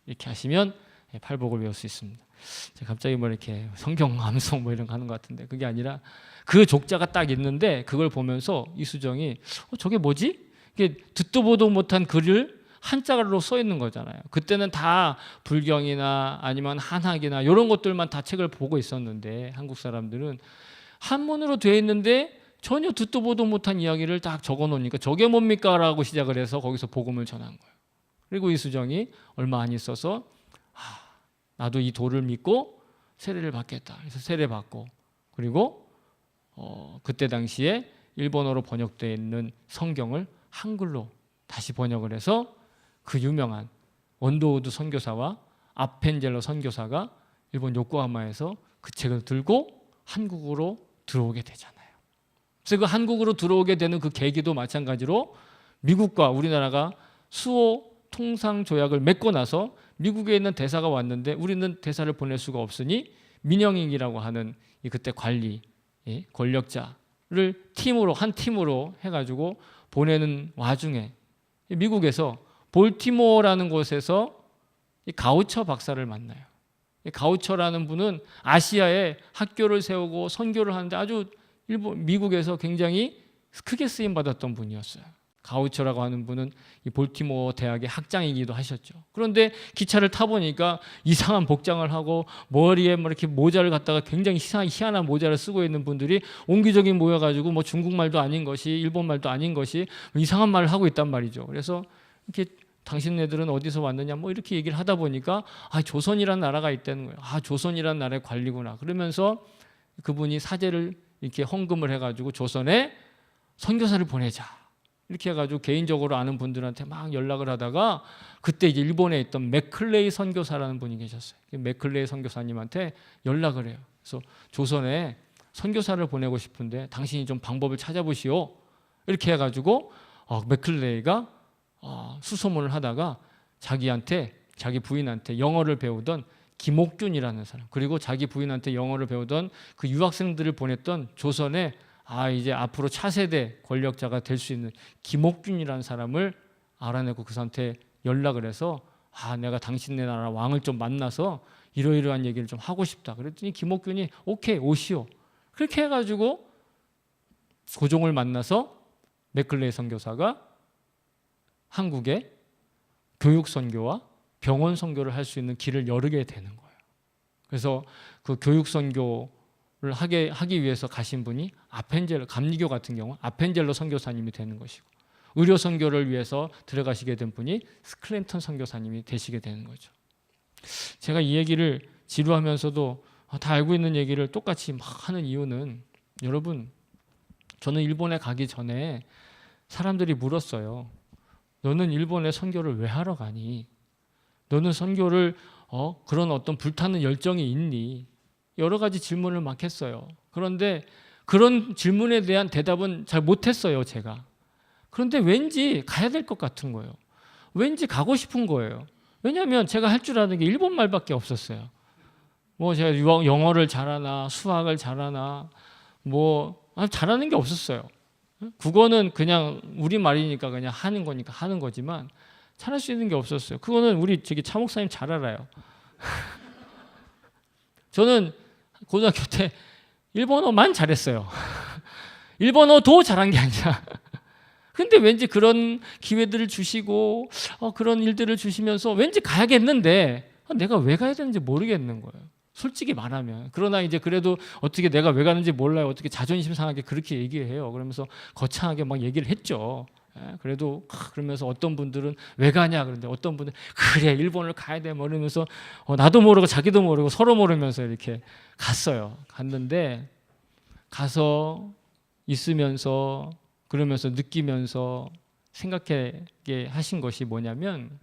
이렇게 하시면 팔복을 외울 수 있습니다. 제가 갑자기 뭐 이렇게 성경 암송 뭐 이런 거 하는 것 같은데, 그게 아니라 그 족자가 딱 있는데, 그걸 보면서 이수정이 저게 뭐지? 이게 듣도 보도 못한 글을 한자로 써 있는 거잖아요. 그때는 다 불경이나 아니면 한학이나 이런 것들만 다 책을 보고 있었는데 한국 사람들은 한문으로 되어 있는데 전혀 듣도 보도 못한 이야기를 딱 적어 놓으니까 저게 뭡니까? 라고 시작을 해서 거기서 복음을 전한 거예요. 그리고 이수정이 얼마 안 있어서 나도 이 도를 믿고 세례를 받겠다. 그래서 세례 받고 그리고 그때 당시에 일본어로 번역되어 있는 성경을 한글로 다시 번역을 해서 그 유명한 원도우드 선교사와 아펜젤러 선교사가 일본 요코하마에서 그 책을 들고 한국으로 들어오게 되잖아요. 그래서 그 한국으로 들어오게 되는 그 계기도 마찬가지로 미국과 우리나라가 수호 통상 조약을 맺고 나서 미국에 있는 대사가 왔는데 우리는 대사를 보낼 수가 없으니 민영익이라고 하는 이 그때 관리 권력자를 한 팀으로 해가지고 보내는 와중에 미국에서 볼티모어라는 곳에서 이 가우처 박사를 만나요. 이 가우처라는 분은 아시아에 학교를 세우고 선교를 하는데 아주 미국에서 굉장히 크게 쓰임 받았던 분이었어요. 가우처라고 하는 분은 이 볼티모어 대학의 학장이기도 하셨죠. 그런데 기차를 타보니까 이상한 복장을 하고 머리에 뭐 이렇게 모자를 갖다가 굉장히 희한한 모자를 쓰고 있는 분들이 옹기종기 모여가지고 뭐 중국말도 아닌 것이 일본말도 아닌 것이 이상한 말을 하고 있단 말이죠. 그래서 이렇게 당신네들은 어디서 왔느냐 뭐 이렇게 얘기를 하다 보니까 조선이라는 나라가 있다는 거예요. 조선이라는 나라의 관리구나. 그러면서 그분이 사제를 이렇게 헌금을 해가지고 조선에 선교사를 보내자. 이렇게 해가지고 개인적으로 아는 분들한테 막 연락을 하다가 그때 이제 일본에 있던 맥클레이 선교사라는 분이 계셨어요. 맥클레이 선교사님한테 연락을 해요. 그래서 조선에 선교사를 보내고 싶은데 당신이 좀 방법을 찾아보시오. 이렇게 해가지고 맥클레이가 수소문을 하다가 자기 부인한테 영어를 배우던 김옥균이라는 사람 그리고 자기 부인한테 영어를 배우던 그 유학생들을 보냈던 조선에 이제 앞으로 차세대 권력자가 될 수 있는 김옥균이라는 사람을 알아내고 그 사람한테 연락을 해서 내가 당신네 나라 왕을 좀 만나서 이러이러한 얘기를 좀 하고 싶다. 그랬더니 김옥균이 오케이 오시오. 그렇게 해가지고 고종을 만나서 맥클레이 선교사가 한국에 교육 선교와 병원 선교를 할 수 있는 길을 열게 되는 거예요. 그래서 그 교육 선교를 하기 위해서 가신 분이 감리교 같은 경우 아펜젤러 선교사님이 되는 것이고 의료 선교를 위해서 들어가시게 된 분이 스클랜턴 선교사님이 되시게 되는 거죠. 제가 이 얘기를 지루하면서도 다 알고 있는 얘기를 똑같이 막 하는 이유는 여러분 저는 일본에 가기 전에 사람들이 물었어요. 너는 일본에 선교를 왜 하러 가니? 너는 선교를 그런 어떤 불타는 열정이 있니? 여러 가지 질문을 막 했어요. 그런데 그런 질문에 대한 대답은 잘 못했어요, 제가. 그런데 왠지 가야 될 것 같은 거예요. 왠지 가고 싶은 거예요. 왜냐하면 제가 할 줄 아는 게 일본 말밖에 없었어요. 뭐 제가 영어를 잘하나 수학을 잘하나 잘하는 게 없었어요. 국어는 그냥 우리 말이니까 그냥 하는 거니까 하는 거지만 잘할 수 있는 게 없었어요. 그거는 우리 차 목사님 잘 알아요. 저는 고등학교 때 일본어만 잘했어요. 일본어도 잘한 게 아니라. 근데 왠지 그런 기회들을 주시고 그런 일들을 주시면서 왠지 가야겠는데 내가 왜 가야 되는지 모르겠는 거예요. 솔직히 말하면. 그러나 이제 그래도 어떻게 내가 왜 가는지 몰라요. 어떻게 자존심 상하게 그렇게 얘기해요. 그러면서 거창하게 막 얘기를 했죠. 그래도 그러면서 어떤 분들은 왜 가냐 그런데 어떤 분들은 그래 일본을 가야 돼 이러면서 나도 모르고 자기도 모르고 서로 모르면서 이렇게 갔어요. 갔는데 가서 있으면서 그러면서 느끼면서 생각하게 하신 것이 뭐냐면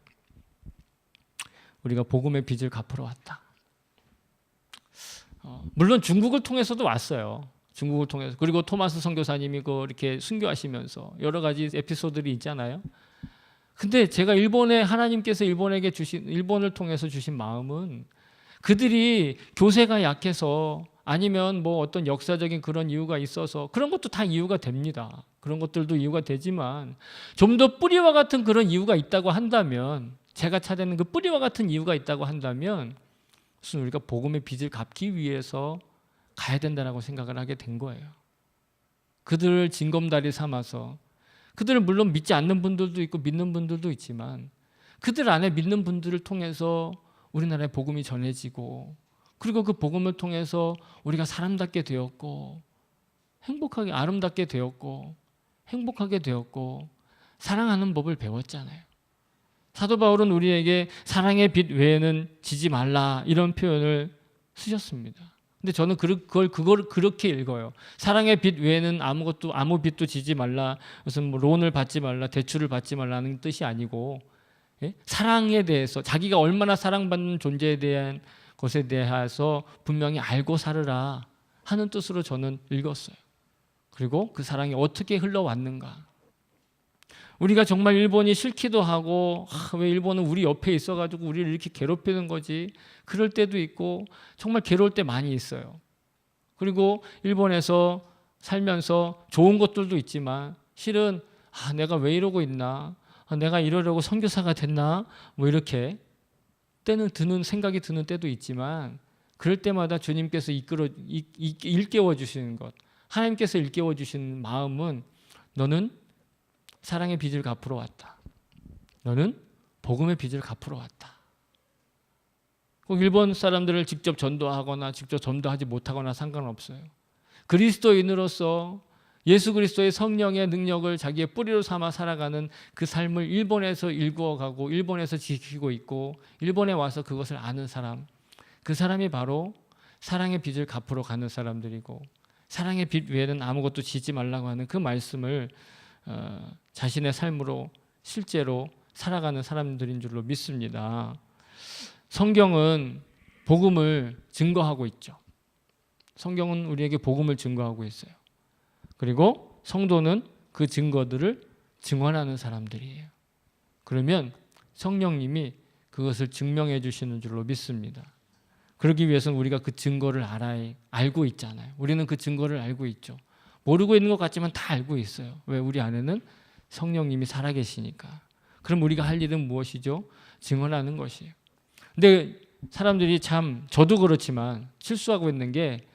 우리가 복음의 빚을 갚으러 왔다. 물론 중국을 통해서도 왔어요. 중국을 통해서. 그리고 토마스 선교사님이 이렇게 순교하시면서 여러 가지 에피소드들이 있잖아요. 근데 제가 하나님께서 일본을 통해서 주신 마음은 그들이 교세가 약해서 아니면 어떤 역사적인 그런 이유가 있어서 그런 것도 다 이유가 됩니다. 그런 것들도 이유가 되지만 좀 더 뿌리와 같은 그런 이유가 있다고 한다면 제가 찾아낸 그 뿌리와 같은 이유가 있다고 한다면 무슨 우리가 복음의 빚을 갚기 위해서 가야 된다라고 생각을 하게 된 거예요. 그들을 징검다리 삼아서 그들을 물론 믿지 않는 분들도 있고 믿는 분들도 있지만 그들 안에 믿는 분들을 통해서 우리나라에 복음이 전해지고, 그리고 그 복음을 통해서 우리가 사람답게 되었고, 행복하게 아름답게 되었고, 행복하게 되었고, 사랑하는 법을 배웠잖아요. 사도 바울은 우리에게 사랑의 빛 외에는 지지 말라 이런 표현을 쓰셨습니다. 근데 저는 그걸 그렇게 읽어요. 사랑의 빛 외에는 아무 빛도 지지 말라. 무슨 뭐 론을 받지 말라, 대출을 받지 말라는 뜻이 아니고, 예? 사랑에 대해서 자기가 얼마나 사랑받는 존재에 대한 것에 대해서 분명히 알고 살으라 하는 뜻으로 저는 읽었어요. 그리고 그 사랑이 어떻게 흘러왔는가. 우리가 정말 일본이 싫기도 하고, 왜 일본은 우리 옆에 있어가지고 우리를 이렇게 괴롭히는 거지, 그럴 때도 있고 정말 괴로울 때 많이 있어요. 그리고 일본에서 살면서 좋은 것들도 있지만 실은 내가 왜 이러고 있나, 내가 이러려고 선교사가 됐나, 뭐 이렇게 생각이 드는 때도 있지만, 그럴 때마다 주님께서 일깨워 주시는 것, 하나님께서 일깨워 주시는 마음은 너는 사랑의 빚을 갚으러 왔다. 너는 복음의 빚을 갚으러 왔다. 꼭 일본 사람들을 직접 전도하거나 직접 전도하지 못하거나 상관없어요. 그리스도인으로서 예수 그리스도의 성령의 능력을 자기의 뿌리로 삼아 살아가는 그 삶을 일본에서 일구어가고 일본에서 지키고 있고 일본에 와서 그것을 아는 사람, 그 사람이 바로 사랑의 빚을 갚으러 가는 사람들이고, 사랑의 빚 외에는 아무것도 지지 말라고 하는 그 말씀을 자신의 삶으로 실제로 살아가는 사람들인 줄로 믿습니다. 성경은 복음을 증거하고 있죠. 성경은 우리에게 복음을 증거하고 있어요. 그리고 성도는 그 증거들을 증언하는 사람들이에요. 그러면 성령님이 그것을 증명해 주시는 줄로 믿습니다. 그러기 위해서는 우리가 그 증거를 알고 있잖아요. 우리는 그 증거를 알고 있죠. 모르고 있는 것 같지만 다 알고 있어요. 왜? 우리 안에는 성령님이 살아계시니까. 그럼 우리가 할 일은 무엇이죠? 증언하는 것이에요. 근데 사람들이 참, 저도 그렇지만 실수하고 있는 게,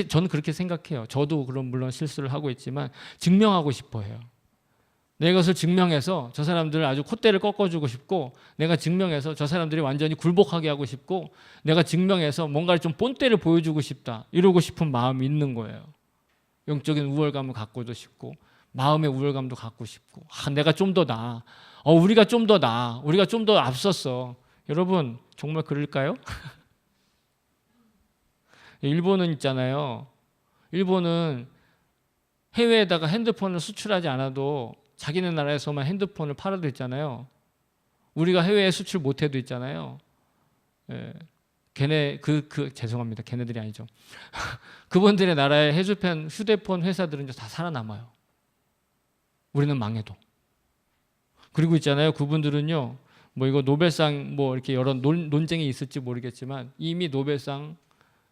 저는 그렇게 생각해요. 저도 그런 물론 실수를 하고 있지만 증명하고 싶어 해요. 내 것을 증명해서 저 사람들을 아주 콧대를 꺾어주고 싶고, 내가 증명해서 저 사람들이 완전히 굴복하게 하고 싶고, 내가 증명해서 뭔가를 좀 본때를 보여주고 싶다, 이러고 싶은 마음이 있는 거예요. 영적인 우월감을 갖고도 싶고, 마음의 우월감도 갖고 싶고, 내가 좀 더 나아, 우리가 좀 더 나아, 우리가 좀 더 앞섰어. 여러분 정말 그럴까요? 일본은 있잖아요. 일본은 해외에다가 핸드폰을 수출하지 않아도 자기네 나라에서만 핸드폰을 팔아도 있잖아요. 우리가 해외에 수출 못해도 있잖아요. 예. 죄송합니다. 걔네들이 아니죠. 그분들의 나라의 휴대폰 회사들은 다 살아남아요. 우리는 망해도. 그리고 있잖아요. 그분들은요, 뭐 이거 노벨상 뭐 이렇게 여러 논쟁이 있을지 모르겠지만 이미 노벨상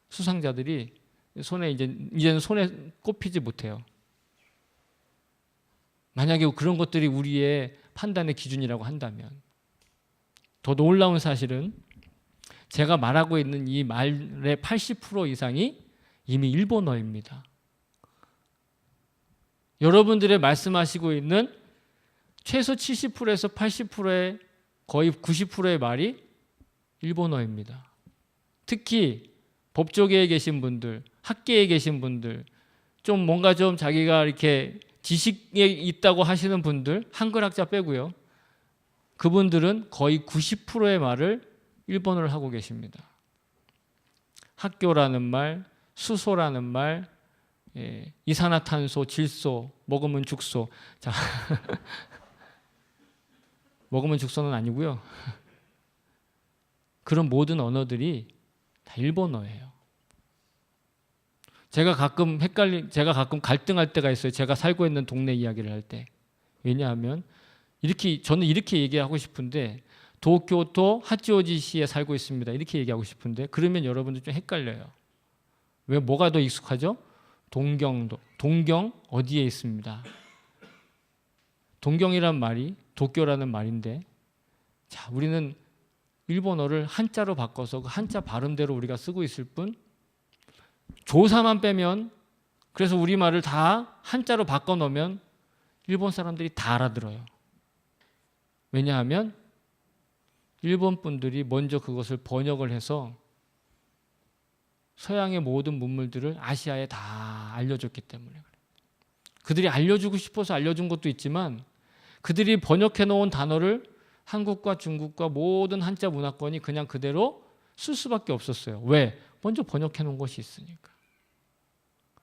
수상자들이 이제는 손에 꼽히지 못해요. 만약에 그런 것들이 우리의 판단의 기준이라고 한다면, 더 놀라운 사실은 제가 말하고 있는 이 말의 80% 이상이 이미 일본어입니다. 여러분들의 말씀하시고 있는 최소 70%에서 80%의 거의 90%의 말이 일본어입니다. 특히 법조계에 계신 분들, 학계에 계신 분들, 좀 뭔가 좀 자기가 이렇게 지식에 있다고 하시는 분들, 한글학자 빼고요, 그분들은 거의 90%의 말을 일본어를 하고 계십니다. 학교라는 말, 수소라는 말, 이산화탄소, 질소, 먹으면 죽소. 자, 먹으면 죽소는 아니고요. 그런 모든 언어들이 다 일본어예요. 제가 가끔 갈등할 때가 있어요. 제가 살고 있는 동네 이야기를 할 때. 왜냐하면 저는 이렇게 얘기하고 싶은데, 도쿄도 하치오지시에 살고 있습니다, 이렇게 얘기하고 싶은데, 그러면 여러분들 좀 헷갈려요. 왜? 뭐가 더 익숙하죠? 동경 어디에 있습니다. 동경이란 말이 도쿄라는 말인데, 자, 우리는 일본어를 한자로 바꿔서 그 한자 발음대로 우리가 쓰고 있을 뿐, 조사만 빼면, 그래서 우리말을 다 한자로 바꿔 놓으면 일본 사람들이 다 알아들어요. 왜냐하면 일본 분들이 먼저 그것을 번역을 해서 서양의 모든 문물들을 아시아에 다 알려줬기 때문에 그래요. 그들이 알려주고 싶어서 알려준 것도 있지만 그들이 번역해 놓은 단어를 한국과 중국과 모든 한자 문화권이 그냥 그대로 쓸 수밖에 없었어요. 왜? 먼저 번역해 놓은 것이 있으니까.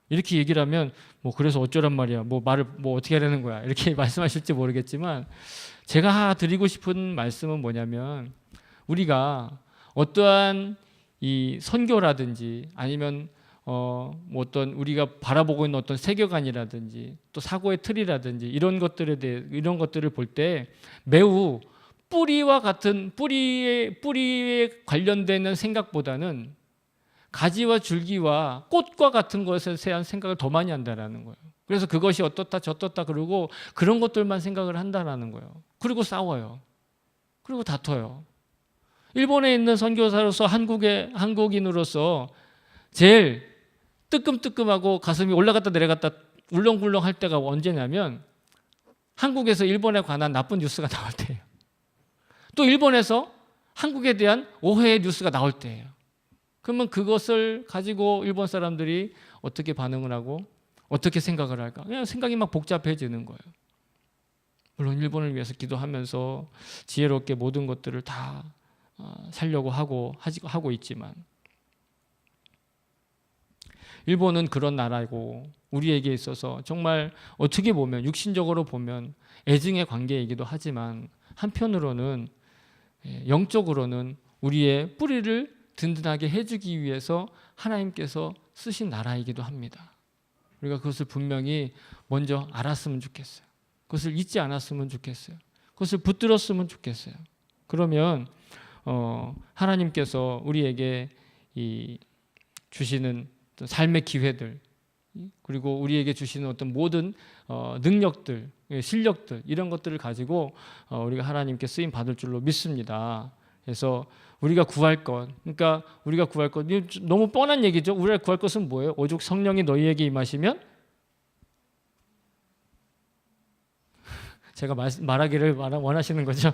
이렇게 얘기를 하면 뭐 그래서 어쩌란 말이야. 뭐 말을 뭐 어떻게 하려는 거야. 이렇게 말씀하실지 모르겠지만 제가 드리고 싶은 말씀은 뭐냐면 우리가 어떠한 이 선교라든지 아니면 뭐 어떤 우리가 바라보고 있는 어떤 세계관이라든지 또 사고의 틀이라든지 이런 것들에 대해 이런 것들을 볼 때 매우 뿌리와 같은 뿌리에 관련되는 생각보다는 가지와 줄기와 꽃과 같은 것에 대한 생각을 더 많이 한다라는 거예요. 그래서 그것이 어떻다 저떻다 그러고 그런 것들만 생각을 한다라는 거예요. 그리고 싸워요. 그리고 다퉈요. 일본에 있는 선교사로서 한국인으로서 제일 뜨끔뜨끔하고 가슴이 올라갔다 내려갔다 울렁불렁 할 때가 언제냐면 한국에서 일본에 관한 나쁜 뉴스가 나올 때예요. 또 일본에서 한국에 대한 오해의 뉴스가 나올 때예요. 그러면 그것을 가지고 일본 사람들이 어떻게 반응을 하고 어떻게 생각을 할까? 그냥 생각이 막 복잡해지는 거예요. 물론 일본을 위해서 기도하면서 지혜롭게 모든 것들을 다 살려고 하고 있지만 일본은 그런 나라고 우리에게 있어서 정말 어떻게 보면 육신적으로 보면 애증의 관계이기도 하지만 한편으로는 영적으로는 우리의 뿌리를 든든하게 해주기 위해서 하나님께서 쓰신 나라이기도 합니다. 우리가 그것을 분명히 먼저 알았으면 좋겠어요. 그것을 잊지 않았으면 좋겠어요. 그것을 붙들었으면 좋겠어요. 그러면 하나님께서 우리에게 주시는 삶의 기회들 그리고 우리에게 주시는 어떤 모든 능력들, 실력들 이런 것들을 가지고 우리가 하나님께 쓰임 받을 줄로 믿습니다. 그래서 우리가 구할 것, 그러니까 우리가 구할 것 너무 뻔한 얘기죠. 우리가 구할 것은 뭐예요? 오직 성령이 너희에게 임하시면 제가 말하기를 원하시는 거죠.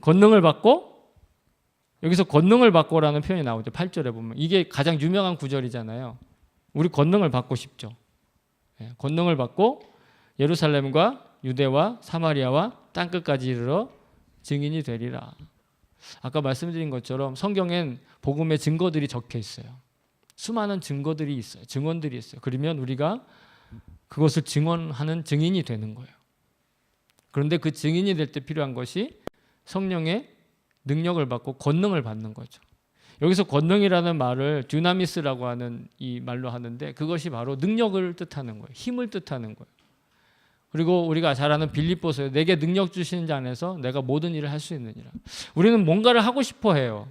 권능을 받고 여기서 권능을 받고라는 표현이 나오죠. 8절에 보면 이게 가장 유명한 구절이잖아요. 우리 권능을 받고 싶죠. 권능을 받고 예루살렘과 유대와 사마리아와 땅끝까지 이르러 증인이 되리라. 아까 말씀드린 것처럼 성경엔 복음의 증거들이 적혀 있어요. 수많은 증거들이 있어요. 증언들이 있어요. 그러면 우리가 그것을 증언하는 증인이 되는 거예요. 그런데 그 증인이 될 때 필요한 것이 성령의 능력을 받고 권능을 받는 거죠. 여기서 권능이라는 말을 듀나미스라고 하는 이 말로 하는데 그것이 바로 능력을 뜻하는 거예요. 힘을 뜻하는 거예요. 그리고 우리가 잘 아는 빌립보서에 내게 능력 주시는 자 안에서 내가 모든 일을 할 수 있느니라. 우리는 뭔가를 하고 싶어 해요.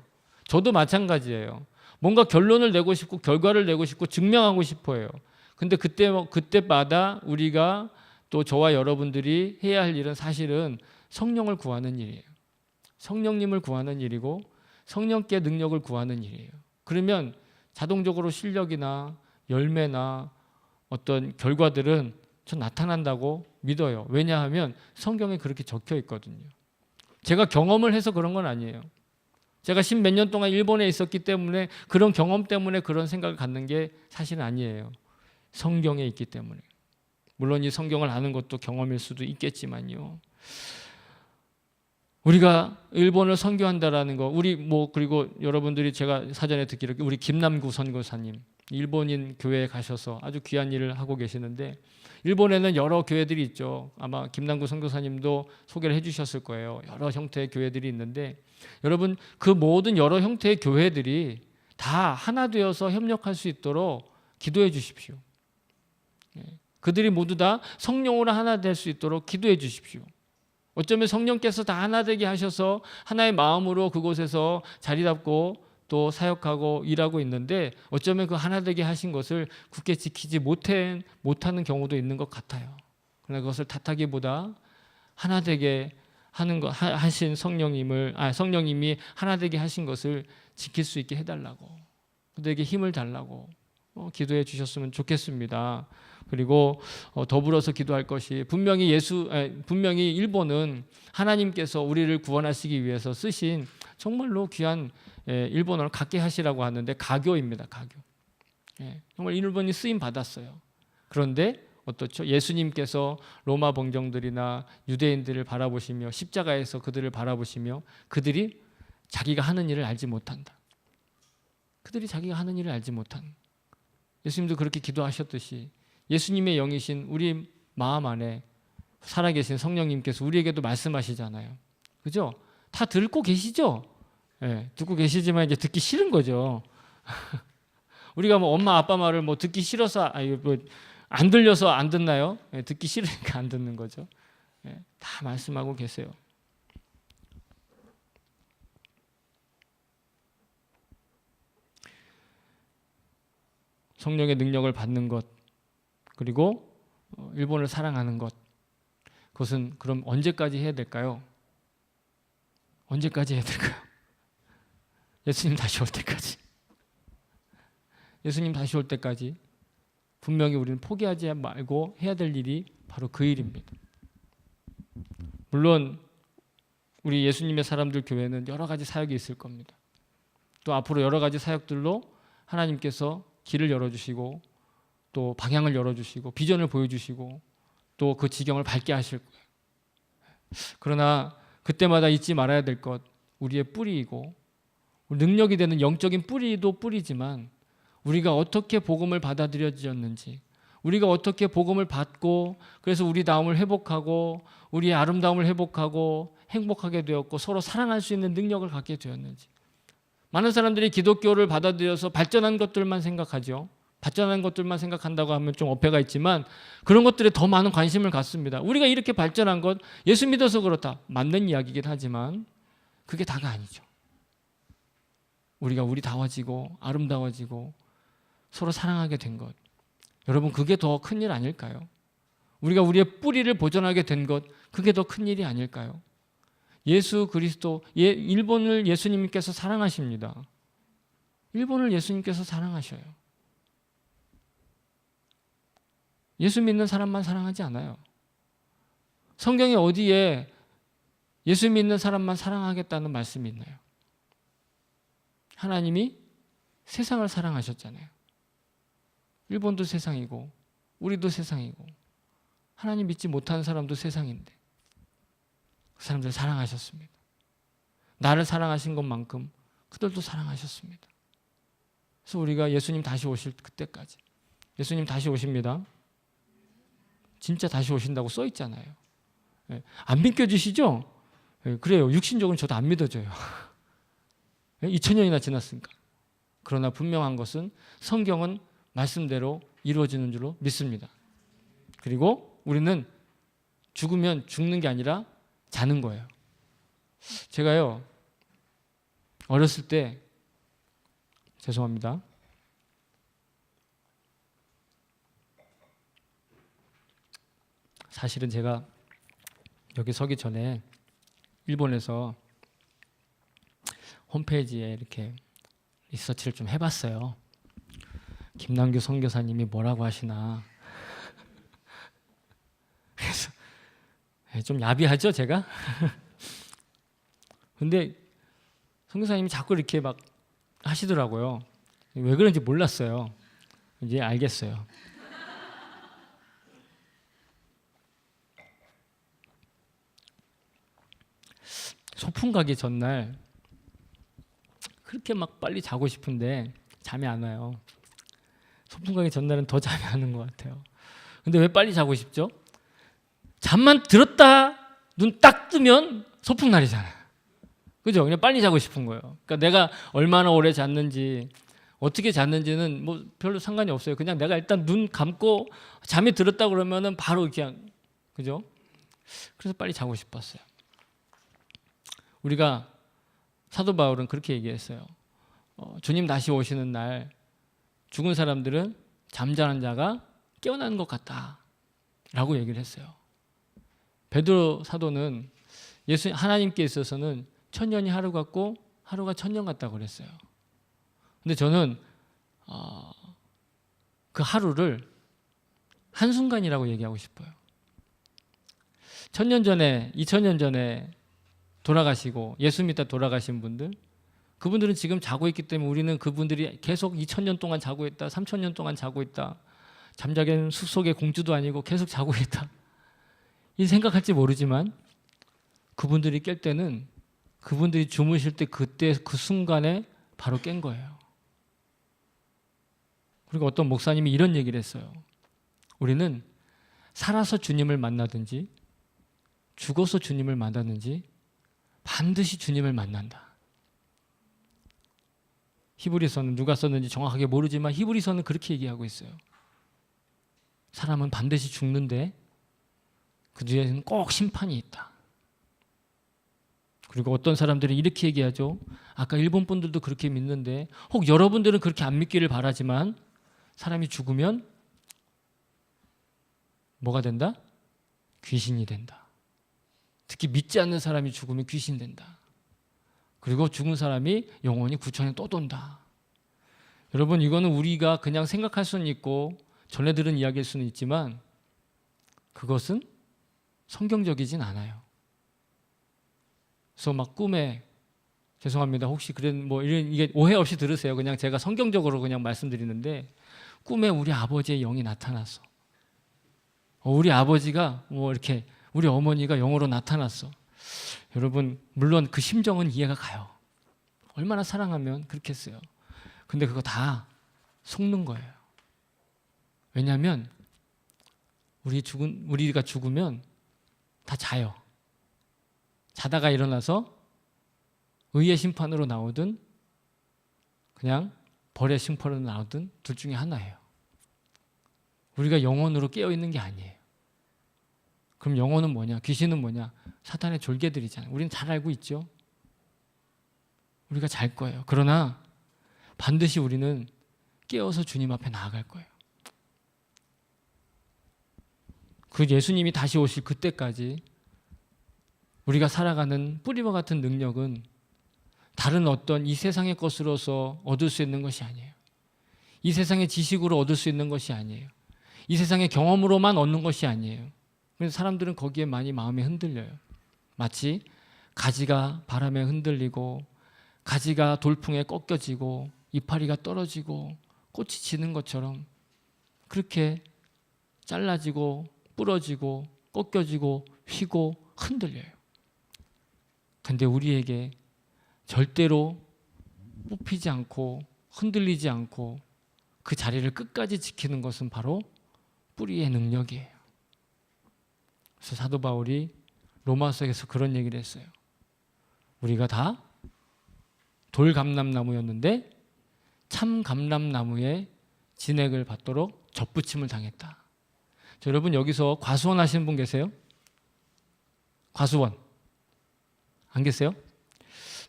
저도 마찬가지예요. 뭔가 결론을 내고 싶고 결과를 내고 싶고 증명하고 싶어 해요. 근데 그때마다 우리가 또 저와 여러분들이 해야 할 일은 사실은 성령을 구하는 일이에요. 성령님을 구하는 일이고 성령께 능력을 구하는 일이에요. 그러면 자동적으로 실력이나 열매나 어떤 결과들은 전 나타난다고 믿어요. 왜냐하면 성경에 그렇게 적혀 있거든요. 제가 경험을 해서 그런 건 아니에요. 제가 10몇 년 동안 일본에 있었기 때문에 그런 경험 때문에 그런 생각을 갖는 게 사실은 아니에요. 성경에 있기 때문에. 물론 이 성경을 아는 것도 경험일 수도 있겠지만요. 우리가 일본을 선교한다라는 거, 그리고 여러분들이 제가 사전에 듣기로 우리 김남구 선교사님, 일본인 교회에 가셔서 아주 귀한 일을 하고 계시는데 일본에는 여러 교회들이 있죠. 아마 김남구 선교사님도 소개를 해주셨을 거예요. 여러 형태의 교회들이 있는데 여러분 그 모든 여러 형태의 교회들이 다 하나 되어서 협력할 수 있도록 기도해 주십시오. 그들이 모두 다 성령으로 하나 될 수 있도록 기도해 주십시오. 어쩌면 성령께서 다 하나 되게 하셔서 하나의 마음으로 그곳에서 자리 잡고 또 사역하고 일하고 있는데 어쩌면 그 하나 되게 하신 것을 굳게 지키지 못하는 경우도 있는 것 같아요. 그러나 그것을 탓하기보다 하나 되게 하신 성령님이 하나 되게 하신 것을 지킬 수 있게 해달라고 그들에게 힘을 달라고 기도해 주셨으면 좋겠습니다. 그리고 더불어서 기도할 것이 분명히 일본은 하나님께서 우리를 구원하시기 위해서 쓰신 정말로 귀한 일본어를 갖게 하시라고 하는데 가교입니다. 가교. 정말 일본이 쓰임 받았어요. 그런데 어떻죠? 예수님께서 로마 병정들이나 유대인들을 바라보시며 십자가에서 그들을 바라보시며 그들이 자기가 하는 일을 알지 못한다. 그들이 자기가 하는 일을 알지 못한. 예수님도 그렇게 기도하셨듯이 예수님의 영이신 우리 마음 안에 살아계신 성령님께서 우리에게도 말씀하시잖아요. 그죠? 다 듣고 계시죠? 듣고 계시지만 이제 듣기 싫은 거죠. 우리가 뭐 엄마 아빠 말을 뭐 듣기 싫어서 안 들려서 안 듣나요? 듣기 싫으니까 안 듣는 거죠. 다 말씀하고 계세요. 성령의 능력을 받는 것, 그리고 일본을 사랑하는 것, 그것은 그럼 언제까지 해야 될까요? 언제까지 해야 될까요? 예수님 다시 올 때까지. 예수님 다시 올 때까지 분명히 우리는 포기하지 말고 해야 될 일이 바로 그 일입니다. 물론 우리 예수님의 사람들 교회는 여러 가지 사역이 있을 겁니다. 또 앞으로 여러 가지 사역들로 하나님께서 길을 열어주시고 또 방향을 열어주시고 비전을 보여주시고 또 그 지경을 밝게 하실 거예요. 그러나 그때마다 잊지 말아야 될 것, 우리의 뿌리이고 능력이 되는 영적인 뿌리도 뿌리지만 우리가 어떻게 복음을 받아들여졌는지, 우리가 어떻게 복음을 받고 그래서 우리다움을 회복하고 우리의 아름다움을 회복하고 행복하게 되었고 서로 사랑할 수 있는 능력을 갖게 되었는지. 많은 사람들이 기독교를 받아들여서 발전한 것들만 생각하죠. 발전한 것들만 생각한다고 하면 좀 어폐가 있지만 그런 것들에 더 많은 관심을 갖습니다. 우리가 이렇게 발전한 것, 예수 믿어서 그렇다. 맞는 이야기긴 하지만 그게 다가 아니죠. 우리가 우리다워지고 아름다워지고 서로 사랑하게 된 것, 여러분 그게 더 큰 일 아닐까요? 우리가 우리의 뿌리를 보존하게 된 것, 그게 더 큰 일이 아닐까요? 예수 그리스도, 일본을 예수님께서 사랑하십니다. 일본을 예수님께서 사랑하셔요. 예수 믿는 사람만 사랑하지 않아요. 성경에 어디에 예수 믿는 사람만 사랑하겠다는 말씀이 있나요? 하나님이 세상을 사랑하셨잖아요. 일본도 세상이고 우리도 세상이고 하나님 믿지 못하는 사람도 세상인데 그 사람들 사랑하셨습니다. 나를 사랑하신 것만큼 그들도 사랑하셨습니다. 그래서 우리가 예수님 다시 오실 그때까지, 예수님 다시 오십니다. 진짜 다시 오신다고 써 있잖아요. 안 믿겨지시죠? 그래요. 육신적으로는 저도 안 믿어져요. 2000년이나 지났으니까. 그러나 분명한 것은 성경은 말씀대로 이루어지는 줄로 믿습니다. 그리고 우리는 죽으면 죽는 게 아니라 자는 거예요. 제가요, 어렸을 때, 죄송합니다. 사실은 제가 여기 서기 전에 일본에서 홈페이지에 이렇게 리서치를 좀 해봤어요. 김남규 선교사님이 뭐라고 하시나. 그래서 좀 야비하죠, 제가? 근데 선교사님이 자꾸 이렇게 막 하시더라고요. 왜 그런지 몰랐어요. 이제 알겠어요. 소풍 가기 전날 그렇게 막 빨리 자고 싶은데 잠이 안 와요. 소풍 가기 전날은 더 잠이 안 오는 것 같아요. 근데 왜 빨리 자고 싶죠? 잠만 들었다 눈 딱 뜨면 소풍 날이잖아요. 그죠? 그냥 빨리 자고 싶은 거예요. 그러니까 내가 얼마나 오래 잤는지 어떻게 잤는지는 뭐 별로 상관이 없어요. 그냥 내가 일단 눈 감고 잠이 들었다 그러면은 바로 그냥, 그죠? 그래서 빨리 자고 싶었어요. 우리가 사도 바울은 그렇게 얘기했어요. 주님 다시 오시는 날 죽은 사람들은 잠자는 자가 깨어나는 것 같다 라고 얘기를 했어요. 베드로 사도는 하나님께 있어서는 천년이 하루 같고 하루가 천년 같다고 그랬어요. 근데 저는 그 하루를 한순간이라고 얘기하고 싶어요. 1000년 전에, 2000년 전에 돌아가시고 예수 믿다 돌아가신 분들, 그분들은 지금 자고 있기 때문에 우리는 그분들이 계속 2000년 동안 자고 있다, 3000년 동안 자고 있다, 잠자기는 숲속의 공주도 아니고 계속 자고 있다, 이 생각할지 모르지만 그분들이 깰 때는 그분들이 주무실 때 그때 그 순간에 바로 깬 거예요. 그리고 어떤 목사님이 이런 얘기를 했어요. 우리는 살아서 주님을 만나든지 죽어서 주님을 만나든지 반드시 주님을 만난다. 히브리서는 누가 썼는지 정확하게 모르지만 히브리서는 그렇게 얘기하고 있어요. 사람은 반드시 죽는데 그 뒤에는 꼭 심판이 있다. 그리고 어떤 사람들은 이렇게 얘기하죠. 아까 일본 분들도 그렇게 믿는데 혹 여러분들은 그렇게 안 믿기를 바라지만 사람이 죽으면 뭐가 된다? 귀신이 된다. 특히 믿지 않는 사람이 죽으면 귀신 된다. 그리고 죽은 사람이 영원히 구천에 또 돈다. 여러분, 이거는 우리가 그냥 생각할 수는 있고 전에 들은 이야기일 수는 있지만 그것은 성경적이진 않아요. 그래서 막 꿈에, 죄송합니다. 혹시 그런 뭐 이런, 이게 오해 없이 들으세요. 그냥 제가 성경적으로 그냥 말씀드리는데, 꿈에 우리 아버지의 영이 나타났어. 우리 아버지가 뭐 이렇게 우리 어머니가 영으로 나타났어. 여러분, 물론 그 심정은 이해가 가요. 얼마나 사랑하면 그렇게 했어요. 근데 그거 다 속는 거예요. 왜냐하면 우리가 죽으면 다 자요. 자다가 일어나서 의의 심판으로 나오든 그냥 벌의 심판으로 나오든 둘 중에 하나예요. 우리가 영혼으로 깨어있는 게 아니에요. 그럼 영혼은 뭐냐? 귀신은 뭐냐? 사탄의 졸개들이잖아요. 우리는 잘 알고 있죠. 우리가 잘 거예요. 그러나 반드시 우리는 깨어서 주님 앞에 나아갈 거예요. 그 예수님이 다시 오실 그때까지 우리가 살아가는 뿌리와 같은 능력은 다른 어떤 이 세상의 것으로서 얻을 수 있는 것이 아니에요. 이 세상의 지식으로 얻을 수 있는 것이 아니에요. 이 세상의 경험으로만 얻는 것이 아니에요. 그래서 사람들은 거기에 많이 마음이 흔들려요. 마치 가지가 바람에 흔들리고 가지가 돌풍에 꺾여지고 이파리가 떨어지고 꽃이 지는 것처럼 그렇게 잘라지고 부러지고 꺾여지고 휘고 흔들려요. 근데 우리에게 절대로 뽑히지 않고 흔들리지 않고 그 자리를 끝까지 지키는 것은 바로 뿌리의 능력이에요. 그래서 사도 바울이 로마서에서 그런 얘기를 했어요. 우리가 다 돌감람나무였는데 참 감람나무의 진액을 받도록 접붙임을 당했다. 자, 여러분, 여기서 과수원 하시는 분 계세요? 과수원 안 계세요?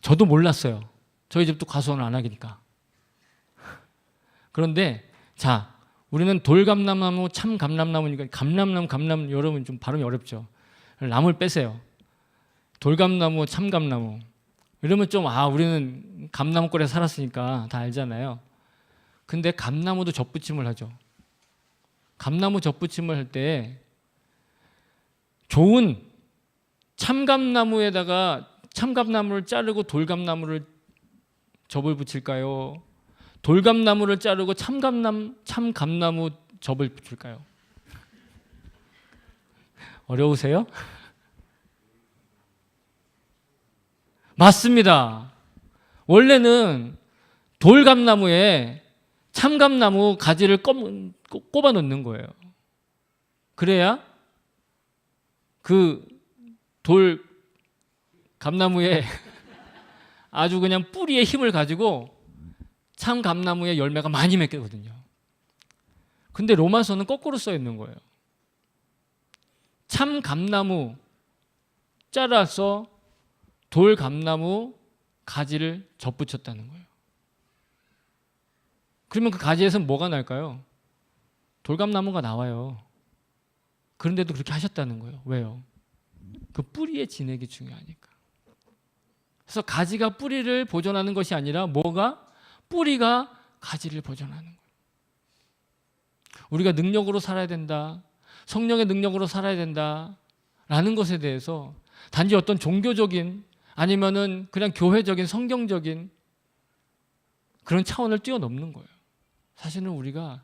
저도 몰랐어요. 저희 집도 과수원을 안 하니까. 그런데 자, 우리는 돌감람나무, 참감람나무니까 감람나무 여러분 좀 발음이 어렵죠. 나무를 빼세요. 돌감나무, 참감나무 이러면 좀 우리는 감나무골에 살았으니까 다 알잖아요. 근데 감나무도 접붙임을 하죠. 감나무 접붙임을 할 때 좋은 참감나무에다가 참감나무를 자르고 돌감나무를 접을 붙일까요? 돌감나무를 자르고 참감나무 접을 붙일까요? 어려우세요? 맞습니다. 원래는 돌감나무에 참감나무 가지를 꼽아 넣는 거예요. 그래야 그 돌감나무에 아주 그냥 뿌리에 힘을 가지고 참감나무의 열매가 많이 맺거든요. 근데 로마서는 거꾸로 써 있는 거예요. 참감나무 잘라서 돌감나무 가지를 접붙였다는 거예요. 그러면 그 가지에서는 뭐가 날까요? 돌감나무가 나와요. 그런데도 그렇게 하셨다는 거예요. 왜요? 그 뿌리의 진액이 중요하니까. 그래서 가지가 뿌리를 보존하는 것이 아니라 뭐가? 뿌리가 가지를 보존하는 거예요. 우리가 능력으로 살아야 된다, 성령의 능력으로 살아야 된다라는 것에 대해서 단지 어떤 종교적인 아니면은 그냥 교회적인 성경적인 그런 차원을 뛰어넘는 거예요. 사실은 우리가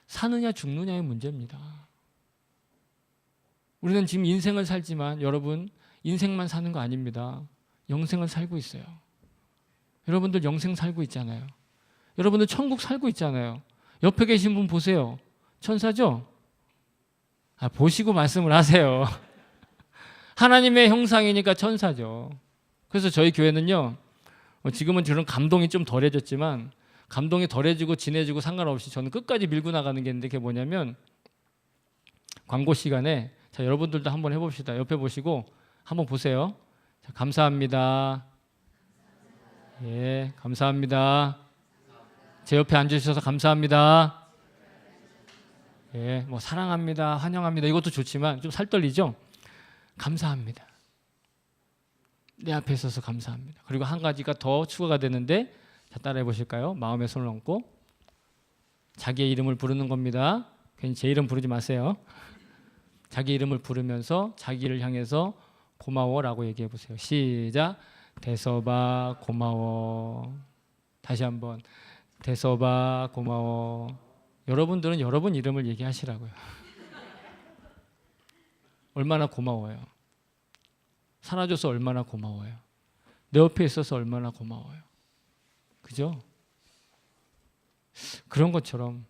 사느냐 죽느냐의 문제입니다. 우리는 지금 인생을 살지만 여러분 인생만 사는 거 아닙니다. 영생을 살고 있어요. 여러분들 영생 살고 있잖아요. 여러분들 천국 살고 있잖아요. 옆에 계신 분 보세요. 천사죠? 보시고 말씀을 하세요. 하나님의 형상이니까 천사죠. 그래서 저희 교회는요, 지금은 그런 감동이 좀 덜해졌지만 감동이 덜해지고 진해지고 상관없이 저는 끝까지 밀고 나가는 게 있는데 그게 뭐냐면 광고 시간에 자, 여러분들도 한번 해봅시다. 옆에 보시고 한번 보세요. 자, 감사합니다. 예, 감사합니다. 제 옆에 앉으셔서 감사합니다. 예, 뭐 사랑합니다, 환영합니다. 이것도 좋지만 좀 살떨리죠? 감사합니다. 내 앞에 있어서 감사합니다. 그리고 한 가지가 더 추가가 되는데 자, 따라해 보실까요? 마음에 손을 얹고 자기의 이름을 부르는 겁니다. 괜히 제 이름 부르지 마세요. 자기 이름을 부르면서 자기를 향해서 고마워라고 얘기해 보세요. 시작. 대서봐 고마워. 다시 한번 대서봐 고마워. 여러분들은 여러분 이름을 얘기하시라고요. 얼마나 고마워요. 살아줘서 얼마나 고마워요. 내 옆에 있어서 얼마나 고마워요. 그죠? 그런 것처럼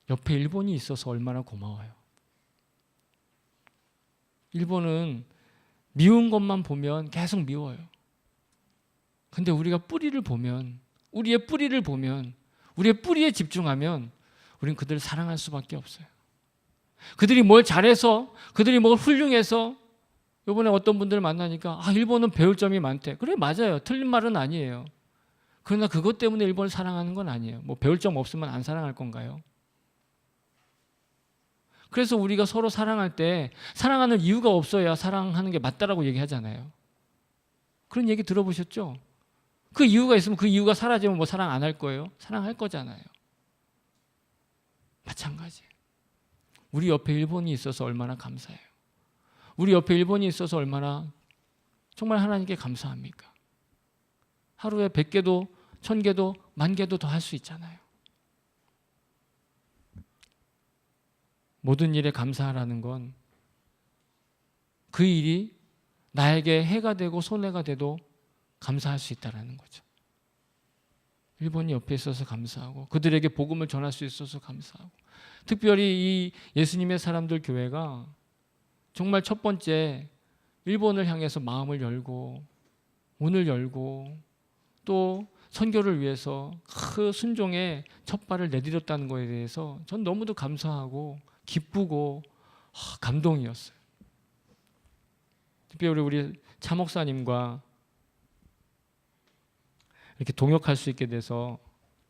옆에 일본이 있어서 얼마나 고마워요. 일본은 미운 것만 보면 계속 미워요. 근데 우리가 뿌리를 보면, 우리의 뿌리를 보면, 우리의 뿌리에 집중하면 우리는 그들을 사랑할 수밖에 없어요. 그들이 뭘 잘해서, 그들이 뭘 훌륭해서 이번에 어떤 분들을 만나니까 일본은 배울 점이 많대. 그래, 맞아요. 틀린 말은 아니에요. 그러나 그것 때문에 일본을 사랑하는 건 아니에요. 뭐 배울 점 없으면 안 사랑할 건가요? 그래서 우리가 서로 사랑할 때 사랑하는 이유가 없어야 사랑하는 게 맞다라고 얘기하잖아요. 그런 얘기 들어보셨죠? 그 이유가 있으면 그 이유가 사라지면 뭐 사랑 안 할 거예요? 사랑할 거잖아요. 마찬가지. 우리 옆에 일본이 있어서 얼마나 감사해요. 우리 옆에 일본이 있어서 얼마나 정말 하나님께 감사합니까? 하루에 100개도 1000개도 10,000개도 더 할 수 있잖아요. 모든 일에 감사하라는 건 그 일이 나에게 해가 되고 손해가 돼도 감사할 수 있다는 거죠. 일본이 옆에 있어서 감사하고 그들에게 복음을 전할 수 있어서 감사하고 특별히 이 예수님의 사람들 교회가 정말 첫 번째 일본을 향해서 마음을 열고 문을 열고 또 선교를 위해서 그 순종의 첫 발을 내디뎠다는 것에 대해서 전 너무도 감사하고 기쁘고 감동이었어요. 특별히 우리 차 목사님과 이렇게 동역할 수 있게 돼서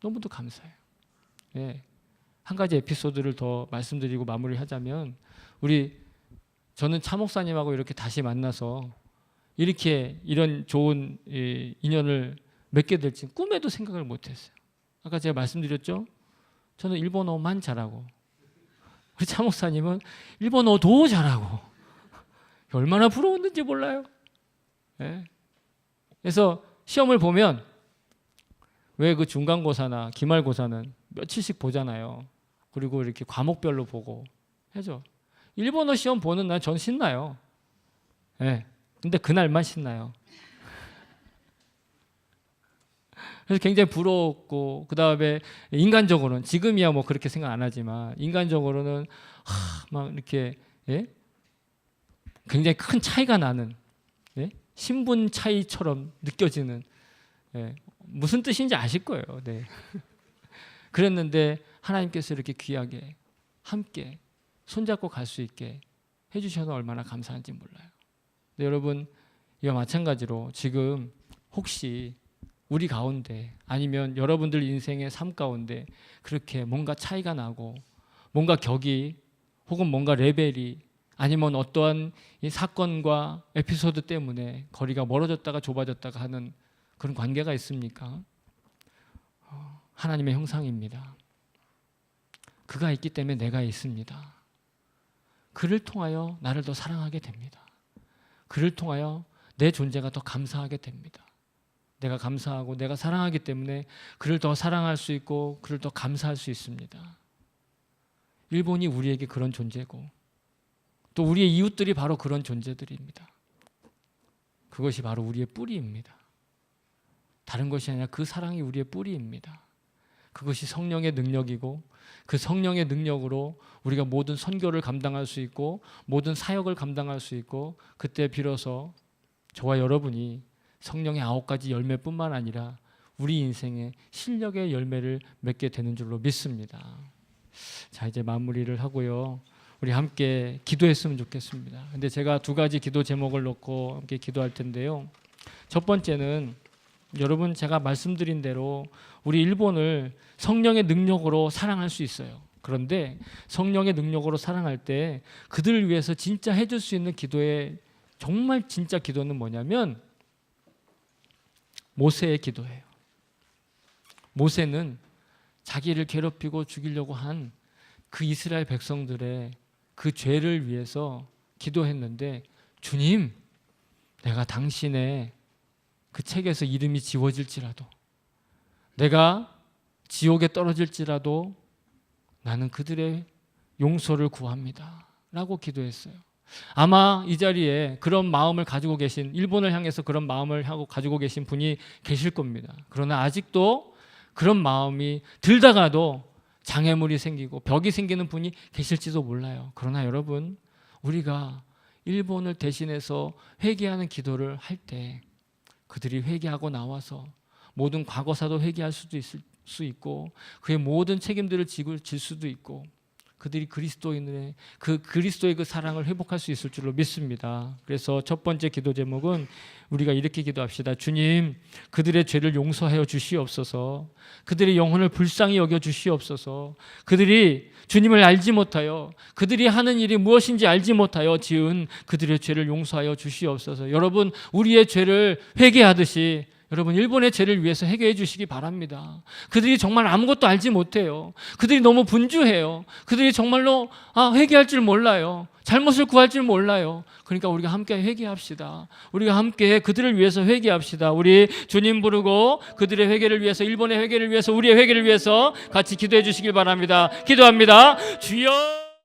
너무도 감사해요. 네. 한 가지 에피소드를 더 말씀드리고 마무리하자면 저는 차 목사님하고 이렇게 다시 만나서 이렇게 이런 좋은 인연을 맺게 될지 꿈에도 생각을 못했어요. 아까 제가 말씀드렸죠? 저는 일본어만 잘하고 우리 차 목사님은 일본어도 잘하고 얼마나 부러웠는지 몰라요. 네. 그래서 시험을 보면 왜 그 중간고사나 기말고사는 며칠씩 보잖아요. 그리고 이렇게 과목별로 보고 해죠. 일본어 시험 보는 날 전 신나요. 네. 근데 그날만 신나요. 그래서 굉장히 부러웠고 그 다음에 인간적으로는 지금이야 뭐 그렇게 생각 안 하지만 인간적으로는 막 이렇게 굉장히 큰 차이가 나는 신분 차이처럼 느껴지는 무슨 뜻인지 아실 거예요. 네. 그랬는데 하나님께서 이렇게 귀하게 함께 손잡고 갈 수 있게 해주셔서 얼마나 감사한지 몰라요. 네, 여러분 이와 마찬가지로 지금 혹시 우리 가운데 아니면 여러분들 인생의 삶 가운데 그렇게 뭔가 차이가 나고 뭔가 격이 혹은 뭔가 레벨이 아니면 어떠한 이 사건과 에피소드 때문에 거리가 멀어졌다가 좁아졌다가 하는 그런 관계가 있습니까? 하나님의 형상입니다. 그가 있기 때문에 내가 있습니다. 그를 통하여 나를 더 사랑하게 됩니다. 그를 통하여 내 존재가 더 감사하게 됩니다. 내가 감사하고 내가 사랑하기 때문에 그를 더 사랑할 수 있고 그를 더 감사할 수 있습니다. 일본이 우리에게 그런 존재고 또 우리의 이웃들이 바로 그런 존재들입니다. 그것이 바로 우리의 뿌리입니다. 다른 것이 아니라 그 사랑이 우리의 뿌리입니다. 그것이 성령의 능력이고 그 성령의 능력으로 우리가 모든 선교를 감당할 수 있고 모든 사역을 감당할 수 있고 그때 비로소 저와 여러분이 성령의 9가지 열매뿐만 아니라 우리 인생의 실력의 열매를 맺게 되는 줄로 믿습니다. 자, 이제 마무리를 하고요. 우리 함께 기도했으면 좋겠습니다. 근데 제가 2가지 기도 제목을 놓고 함께 기도할 텐데요. 첫 번째는 여러분 제가 말씀드린 대로 우리 일본을 성령의 능력으로 사랑할 수 있어요. 그런데 성령의 능력으로 사랑할 때 그들을 위해서 진짜 해줄 수 있는 기도의 정말 진짜 기도는 뭐냐면 모세의 기도예요. 모세는 자기를 괴롭히고 죽이려고 한 그 이스라엘 백성들의 그 죄를 위해서 기도했는데 주님, 내가 당신의 그 책에서 이름이 지워질지라도 내가 지옥에 떨어질지라도 나는 그들의 용서를 구합니다 라고 기도했어요. 아마 이 자리에 그런 마음을 가지고 계신 일본을 향해서 그런 마음을 가지고 계신 분이 계실 겁니다. 그러나 아직도 그런 마음이 들다가도 장애물이 생기고 벽이 생기는 분이 계실지도 몰라요. 그러나 여러분 우리가 일본을 대신해서 회개하는 기도를 할 때 그들이 회개하고 나와서 모든 과거사도 회개할 수도 있을 수 있고 그의 모든 책임들을 질 수도 있고 그들이 그리스도인의 그리스도의 그 사랑을 회복할 수 있을 줄로 믿습니다. 그래서 첫 번째 기도 제목은 우리가 이렇게 기도합시다. 주님, 그들의 죄를 용서하여 주시옵소서. 그들의 영혼을 불쌍히 여겨 주시옵소서. 그들이 주님을 알지 못하여 그들이 하는 일이 무엇인지 알지 못하여 지은 그들의 죄를 용서하여 주시옵소서. 여러분, 우리의 죄를 회개하듯이 여러분 일본의 죄를 위해서 회개해 주시기 바랍니다. 그들이 정말 아무것도 알지 못해요. 그들이 너무 분주해요. 그들이 정말로 회개할 줄 몰라요. 잘못을 구할 줄 몰라요. 그러니까 우리가 함께 회개합시다. 우리가 함께 그들을 위해서 회개합시다. 우리 주님 부르고 그들의 회개를 위해서 일본의 회개를 위해서 우리의 회개를 위해서 같이 기도해 주시길 바랍니다. 기도합니다. 주여